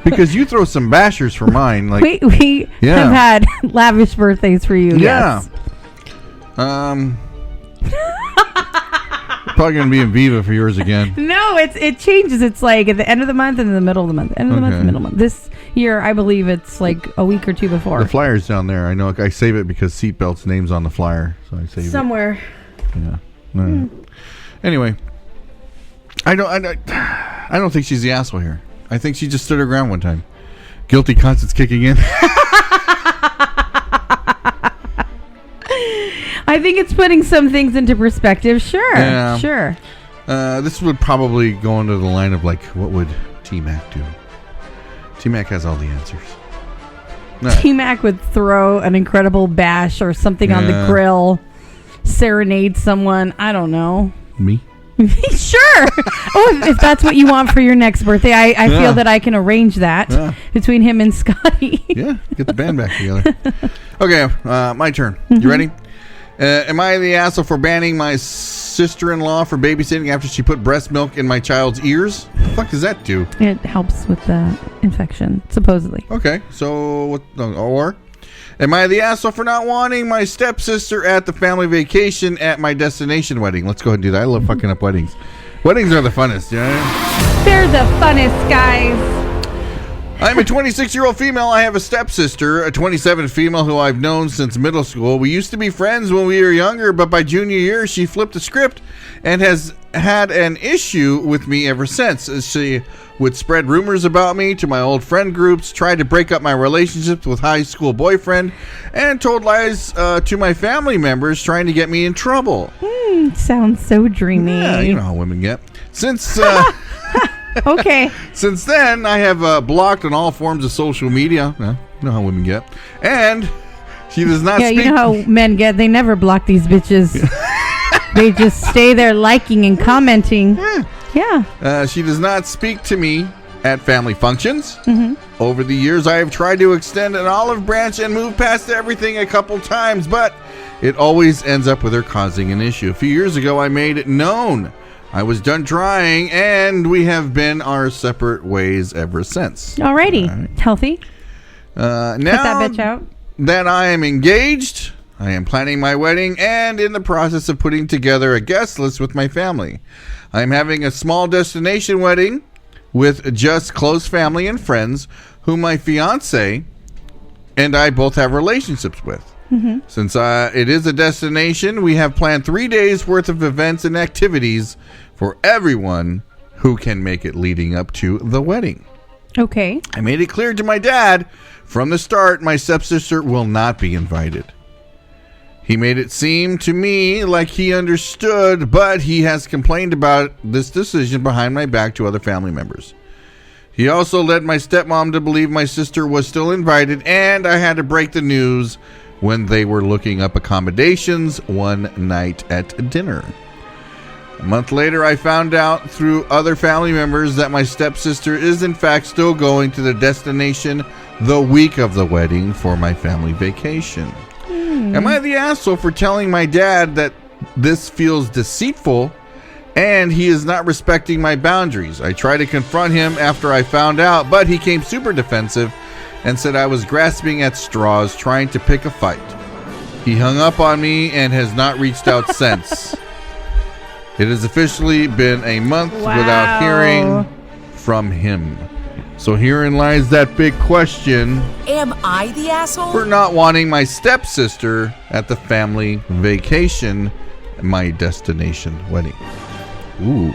Because you throw some bashers for mine. Like, we have had lavish birthdays for you, yeah. Yes. Probably going to be in Viva for yours again. No, it changes. It's like at the end of the month and in the middle of the month. End of the month and middle of the month. This year, I believe it's like a week or two before. The flyer's down there. I know. I save it because Seatbelt's name's on the flyer. So I save somewhere. it. Yeah. Anyway, I don't think she's the asshole here. I think she just stood her ground one time. Guilty conscience kicking in. I think it's putting some things into perspective. Sure. Yeah. Sure. This would probably go into the line of like, what would T-Mac do? T-Mac has all the answers. No. T-Mac would throw an incredible bash or something on the grill, serenade someone. I don't know. Me? Sure. If that's what you want for your next birthday, I feel that I can arrange that between him and Scotty. Yeah, get the band back together. Okay, my turn. You ready? Am I the asshole for banning my sister-in-law for babysitting after she put breast milk in my child's ears? What the fuck does that do? It helps with the infection, supposedly. Okay, so what? Or am I the asshole for not wanting my stepsister at the family vacation at my destination wedding? Let's go ahead and do that. I love fucking up weddings. Weddings are the funnest, yeah? They're the funnest, guys. I'm a 26-year-old female. I have a stepsister, a 27 female who I've known since middle school. We used to be friends when we were younger, but by junior year, she flipped the script and has had an issue with me ever since. She would spread rumors about me to my old friend groups, tried to break up my relationships with high school boyfriend, and told lies to my family members trying to get me in trouble. Sounds so dreamy. Yeah, you know how women get. Since... Okay. Since then, I have blocked on all forms of social media. You know how women get. And she does not speak... you know how men get. They never block these bitches. They just stay there liking and commenting. Yeah. She does not speak to me at family functions. Over the years, I have tried to extend an olive branch and move past everything a couple times, but it always ends up with her causing an issue. A few years ago, I made it known I was done trying, and we have been our separate ways ever since. Alrighty. Healthy. Now Cut that bitch out. that I am engaged, I am planning my wedding and in the process of putting together a guest list with my family. I am having a small destination wedding with just close family and friends whom my fiance and I both have relationships with. Since it is a destination, we have planned 3 days worth of events and activities for everyone who can make it leading up to the wedding. Okay. I made it clear to my dad from the start my stepsister will not be invited. He made it seem to me like he understood, but he has complained about this decision behind my back to other family members. He also led my stepmom to believe my sister was still invited, and I had to break the news when they were looking up accommodations one night at dinner. A month later, I found out through other family members that my stepsister is in fact still going to the destination the week of the wedding for my family vacation. Am I the asshole for telling my dad that this feels deceitful and he is not respecting my boundaries? I tried to confront him after I found out, but he came super defensive and said I was grasping at straws trying to pick a fight. He hung up on me and has not reached out since. It has officially been a month without hearing from him. So herein lies that big question. Am I the asshole? For not wanting my stepsister at the family vacation, my destination wedding. Ooh.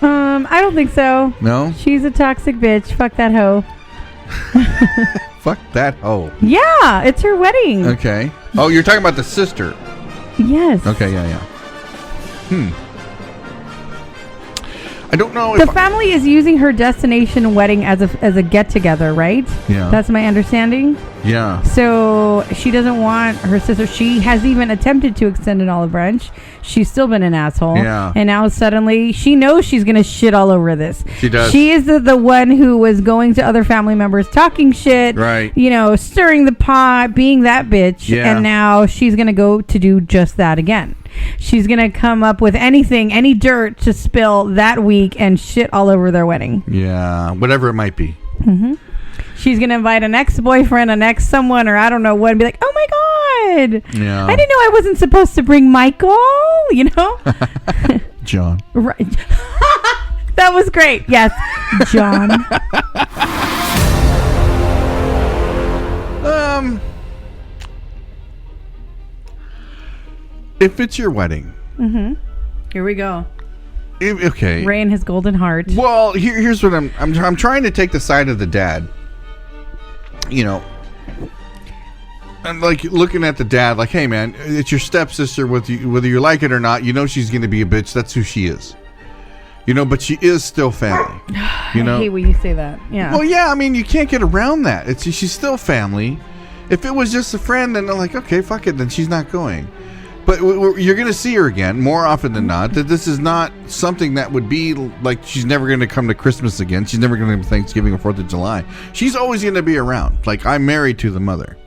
I don't think so. No? She's a toxic bitch. Fuck that hoe. Fuck that hoe. Yeah, it's her wedding. Okay. Oh, you're talking about the sister. Yes. Okay, yeah. I don't know The if family is using her destination wedding as a get together, right? Yeah. That's my understanding. Yeah. So she doesn't want her sister. She has even attempted to extend an olive branch. She's still been an asshole. Yeah. And now suddenly she knows she's gonna shit all over this. She does. She is the one who was going to other family members, talking shit. Right. You know, stirring the pot, being that bitch. Yeah. And now she's gonna go to do just that again. She's gonna come up with anything, any dirt to spill that week and shit all over their wedding. Yeah, whatever it might be. She's gonna invite an ex-boyfriend, an ex-someone, or I don't know what, and be like, "Oh my god, Yeah. I didn't know I wasn't supposed to bring Michael." You know, John. right? That was great. Yes, John. If it's your wedding, Here we go. okay. Ray and his golden heart. Well, here's what I'm trying to take the side of the dad. You know, and like looking at the dad, like, hey man, it's your stepsister. Whether you like it or not, you know she's gonna be a bitch. That's who she is. You know, but she is still family. You know. I hate when you say that. Yeah. Well, yeah. I mean, you can't get around that. She's still family. If it was just a friend, then they're like, okay, fuck it, then she's not going. But you're going to see her again more often than not. That this is not something that would be like she's never going to come to Christmas again. She's never going to Thanksgiving or 4th of July. She's always going to be around. Like, I'm married to the mother.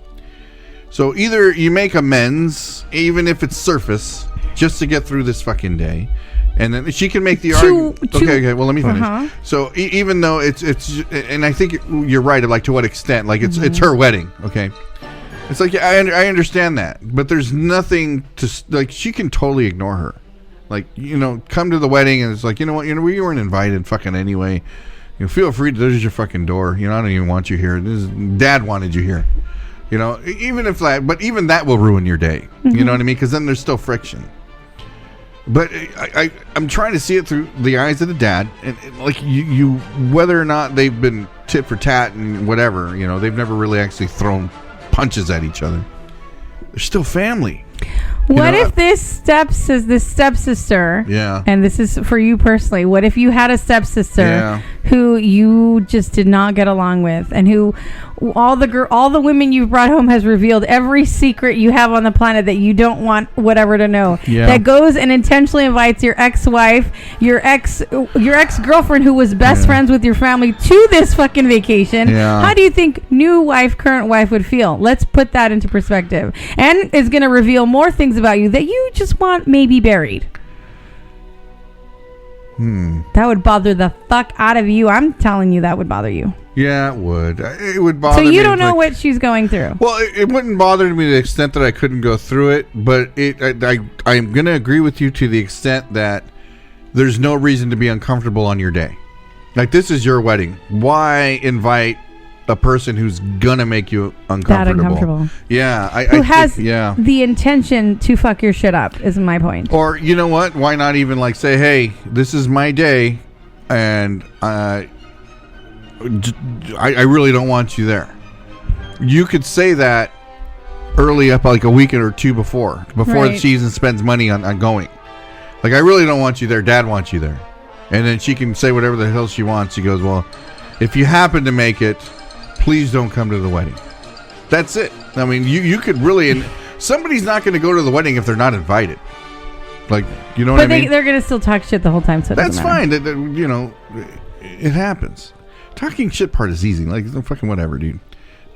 So either you make amends, even if it's surface, just to get through this fucking day. And then she can make the argument. Okay, well, let me finish. So even though it's, and I think you're right, like to what extent, like it's her wedding, okay? It's like, I understand that, but there's nothing to, like, she can totally ignore her. Like, you know, come to the wedding and it's like, you know what, we weren't invited fucking anyway. You know, feel free to, there's your fucking door. You know, I don't even want you here. Dad wanted you here. You know, even if that, but even that will ruin your day. You know what I mean? Because then there's still friction. But I'm trying to see it through the eyes of the dad, and like you, whether or not they've been tit for tat and whatever, you know, they've never really actually thrown punches at each other. They're still family. What if this stepsister? Yeah. And this is for you personally. What if you had a stepsister who you just did not get along with, and who all the women you've brought home has revealed every secret you have on the planet that you don't want whatever to know. Yeah. That goes and intentionally invites your ex-wife, your ex-girlfriend who was best friends with your family to this fucking vacation. Yeah. How do you think new wife, current wife would feel? Let's put that into perspective. And is going to reveal more things about you that you just want maybe buried. That would bother the fuck out of you. I'm telling you, that would bother you. Yeah, it would. It would bother So me. you don't know like, what she's going through. Well, it wouldn't bother me to the extent that I couldn't go through it, but I'm going to agree with you to the extent that there's no reason to be uncomfortable on your day. Like, this is your wedding. Why invite a person who's going to make you uncomfortable? That uncomfortable. Yeah. Who has the intention to fuck your shit up, is my point. Or, you know what? Why not even, like, say, hey, this is my day, and I really don't want you there. You could say that early up, like a week or two before Right. she even spends money on going. Like, I really don't want you there. Dad wants you there. And then she can say whatever the hell she wants. She goes, well, if you happen to make it, please don't come to the wedding. That's it. I mean, you could really... And somebody's not going to go to the wedding if they're not invited. Like, you know what I mean? But they're going to still talk shit the whole time, so it That's doesn't matter. fine. You know, it happens. Talking shit part is easy. Like, fucking whatever, dude.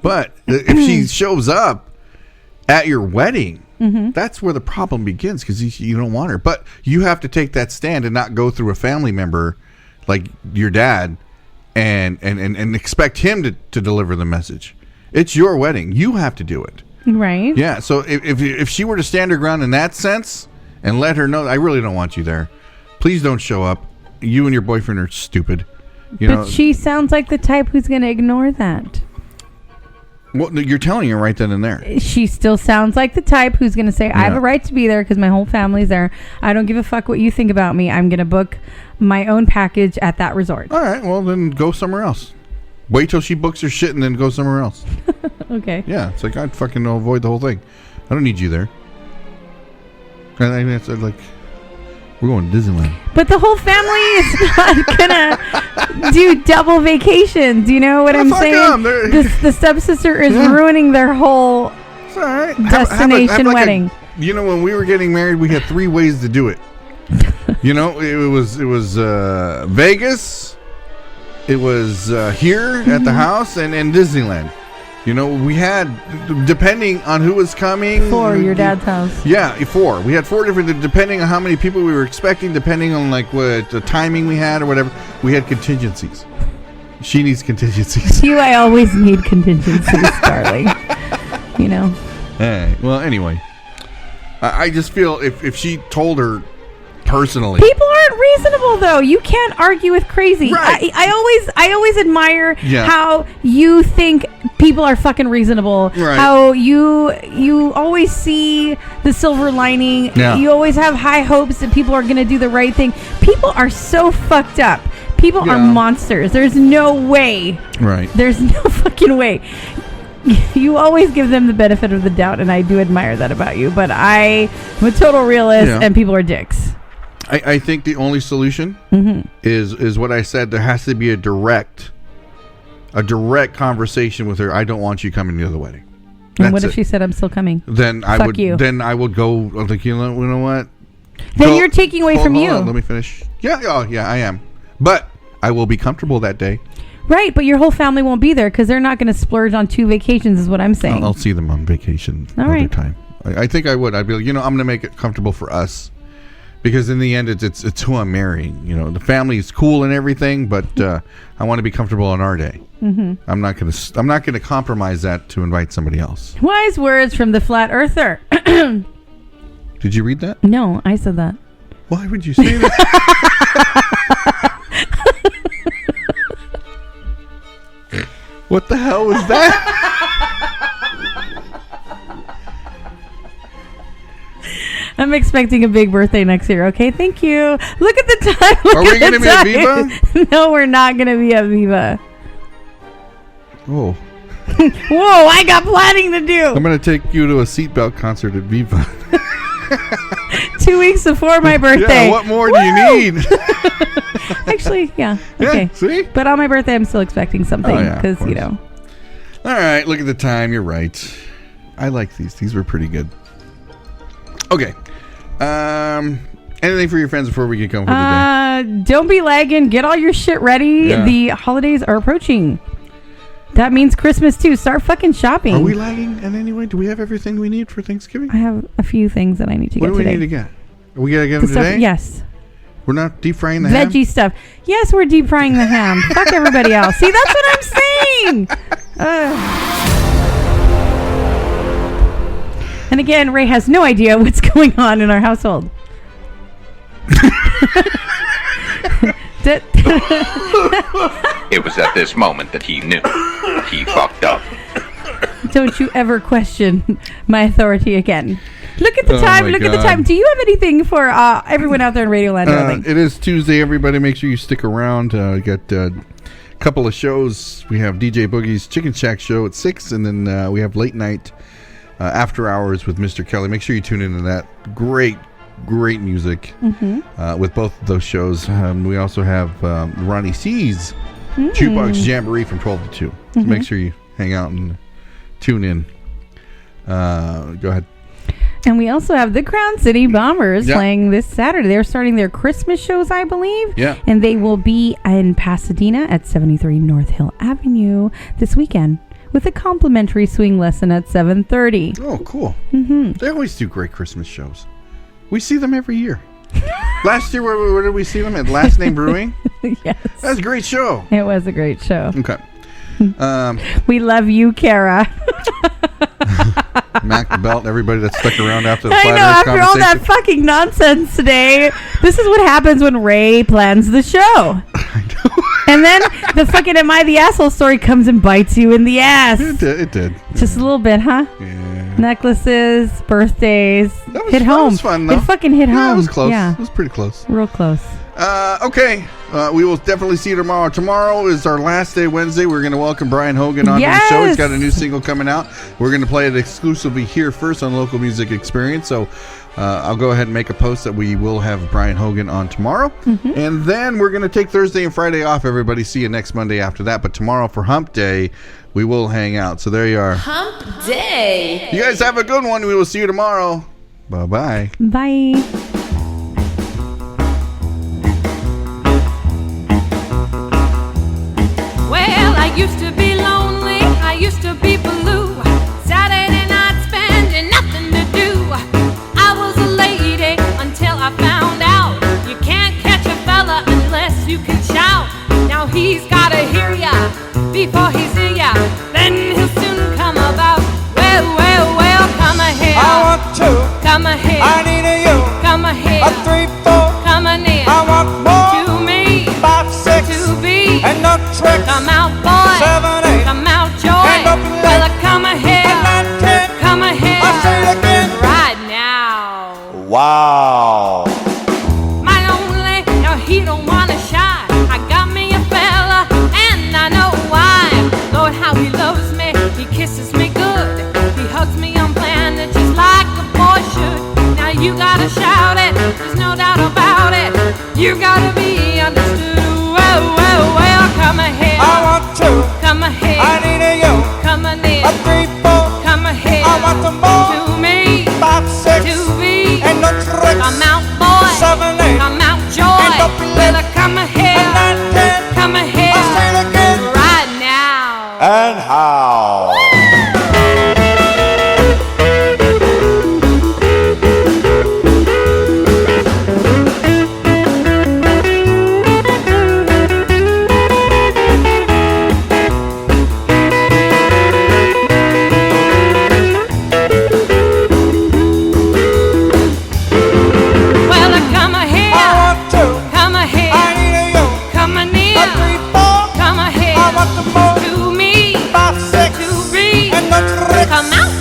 But if she shows up at your wedding, that's where the problem begins, because you don't want her. But you have to take that stand and not go through a family member like your dad and expect him to deliver the message. It's your wedding. You have to do it. Right. Yeah. So if she were to stand her ground in that sense and let her know, I really don't want you there. Please don't show up. You and your boyfriend are stupid. But she sounds like the type who's going to ignore that. Well, you're telling her right then and there. She still sounds like the type who's going to say, I have a right to be there because my whole family's there. I don't give a fuck what you think about me. I'm going to book my own package at that resort. All right. Well, then go somewhere else. Wait till she books her shit and then go somewhere else. Okay. Yeah. It's like, I'd fucking avoid the whole thing. I don't need you there. And I mean, it's like, we're going to Disneyland. But the whole family is not gonna do double vacations. You know what I'm saying? The stepsister is ruining their whole it's all right. destination have like wedding. You know, when we were getting married, we had 3 ways to do it. You know, it was Vegas, it was here at the house, and Disneyland. You know, we had, depending on who was coming. 4, your dad's house. Yeah, 4. We had 4 different, depending on how many people we were expecting, depending on like what the timing we had or whatever. We had contingencies. She needs contingencies. I always need contingencies, darling. You know. Hey, well, anyway, I just feel if she told her personally, people aren't reasonable though. You can't argue with crazy. Right. I always admire how you think people are fucking reasonable. Right. How you always see the silver lining. Yeah. You always have high hopes that people are going to do the right thing. People are so fucked up. People are monsters. There's no way. Right. There's no fucking way. You always give them the benefit of the doubt, and I do admire that about you. But I'm a total realist, and people are dicks. I think the only solution is what I said. There has to be a direct conversation with her. I don't want you coming to the wedding. And what if she said, I'm still coming? Then I would go, like, you know what? Then you're taking away from you. Hold on, let me finish. Yeah, I am. But I will be comfortable that day. Right, but your whole family won't be there because they're not going to splurge on 2 vacations is what I'm saying. I'll see them on vacation another time. I think I would. I'd be like, I'm going to make it comfortable for us. Because in the end, it's who I'm marrying. You know, the family is cool and everything, but I want to be comfortable on our day. I'm not gonna compromise that to invite somebody else. Wise words from the flat earther. Did you read that? No, I said that. Why would you say that? What the hell was that? I'm expecting a big birthday next year. Okay, thank you. Look at the time. Are we going to be at Viva? No, we're not going to be at Viva. Oh. Whoa, I got planning to do. I'm going to take you to a seatbelt concert at Viva. 2 weeks before my birthday. Yeah, what more do you need? Actually, yeah. Okay. See? But on my birthday, I'm still expecting something because, you know. All right, look at the time. You're right. I like these. These were pretty good. Okay. Anything for your friends before we get going for the day? Don't be lagging. Get all your shit ready. Yeah. The holidays are approaching. That means Christmas too. Start fucking shopping. Are we lagging in any way? Do we have everything we need for Thanksgiving? I have a few things that I need to get today. What do we need to get? We gotta get them today? Yes. We're not deep frying the ham? Veggie stuff. Yes, we're deep frying the ham. Fuck everybody else. See, that's what I'm saying. And again, Ray has no idea what's going on in our household. It was at this moment that he knew he fucked up. Don't you ever question my authority again. Look at the time. Look at the God. time. Do you have anything for everyone out there in Radio Land? It is Tuesday, everybody. Make sure you stick around. We got a couple of shows. We have DJ Boogie's Chicken Shack show at 6, and then we have late night after hours with Mr. Kelly. Make sure you tune into that. Great music with both of those shows. We also have Ronnie C's Jukebox Jamboree from 12 to 2. So make sure you hang out and tune in. Go ahead. And we also have the Crown City Bombers playing this Saturday. They're starting their Christmas shows, I believe. Yeah. And they will be in Pasadena at 73 North Hill Avenue this weekend with a complimentary swing lesson at 7:30. Oh, cool. They always do great Christmas shows. We see them every year. Last year, where did we see them? At Last Name Brewing? Yes. That was a great show. It was a great show. Okay. We love you, Kara. Mac the Belt, everybody that stuck around after the I Flat know, Earth after all conversation. that fucking nonsense today, this is what happens when Ray plans the show. I know. And then the fucking Am I the Asshole story comes and bites you in the ass. It did. Just a little bit, huh? Yeah. Necklaces, birthdays. That Hit home. was fun, though. It fucking hit home. It was close. Yeah. It was pretty close. Real close. Okay. We will definitely see you tomorrow. Tomorrow is our last day, Wednesday. We're going to welcome Brian Hogan onto the show. He's got a new single coming out. We're going to play it exclusively here first on Local Music Experience. So I'll go ahead and make a post that we will have Brian Hogan on tomorrow. And then we're going to take Thursday and Friday off, everybody. See you next Monday after that. But tomorrow for Hump Day, we will hang out. So there you are. Hump Day. You guys have a good one. We will see you tomorrow. Bye-bye. Bye. Well, I used to be lonely, I used to be blue. Saturday night spending nothing to do. I was a lady until I found out you can't catch a fella unless you can shout. Now he's gotta hear ya before he's in ya, then he'll soon come about. Well, come ahead. I want to. Come ahead. I need a you. Come ahead. A 3, 4. Come on in. I want more. To me. 5, 6. To be. And no tricks. Come out, boy. 7, 8. Come out, joy. And up and Well, left. come ahead. And 9, 10. Come ahead. I'll say it again. Right now. Wow. My lonely, now he don't wanna shy. I got me a fella, and I know why. Lord, how he loves me. He kisses me good. He hugs me on planet just like a boy should. Now you gotta shout it. There's no doubt about it. You gotta be understood. Well, come ahead. I want to. Come ahead. I need a you. Come on in. A 3, 4. Come ahead. I want some more. To me. 5, 6. To be. And no tricks. Come out, boy. 7, 8. Come out, joy. And up and Well, left. come ahead. And 9, 10. Come ahead. I'll say it again. Right now. And how? Well, come ahead. I want to. Come ahead. I need a you. Come on in. A 3, 4. Come ahead. I want the more. To me. 5, 6. To be. And no tricks. Come out,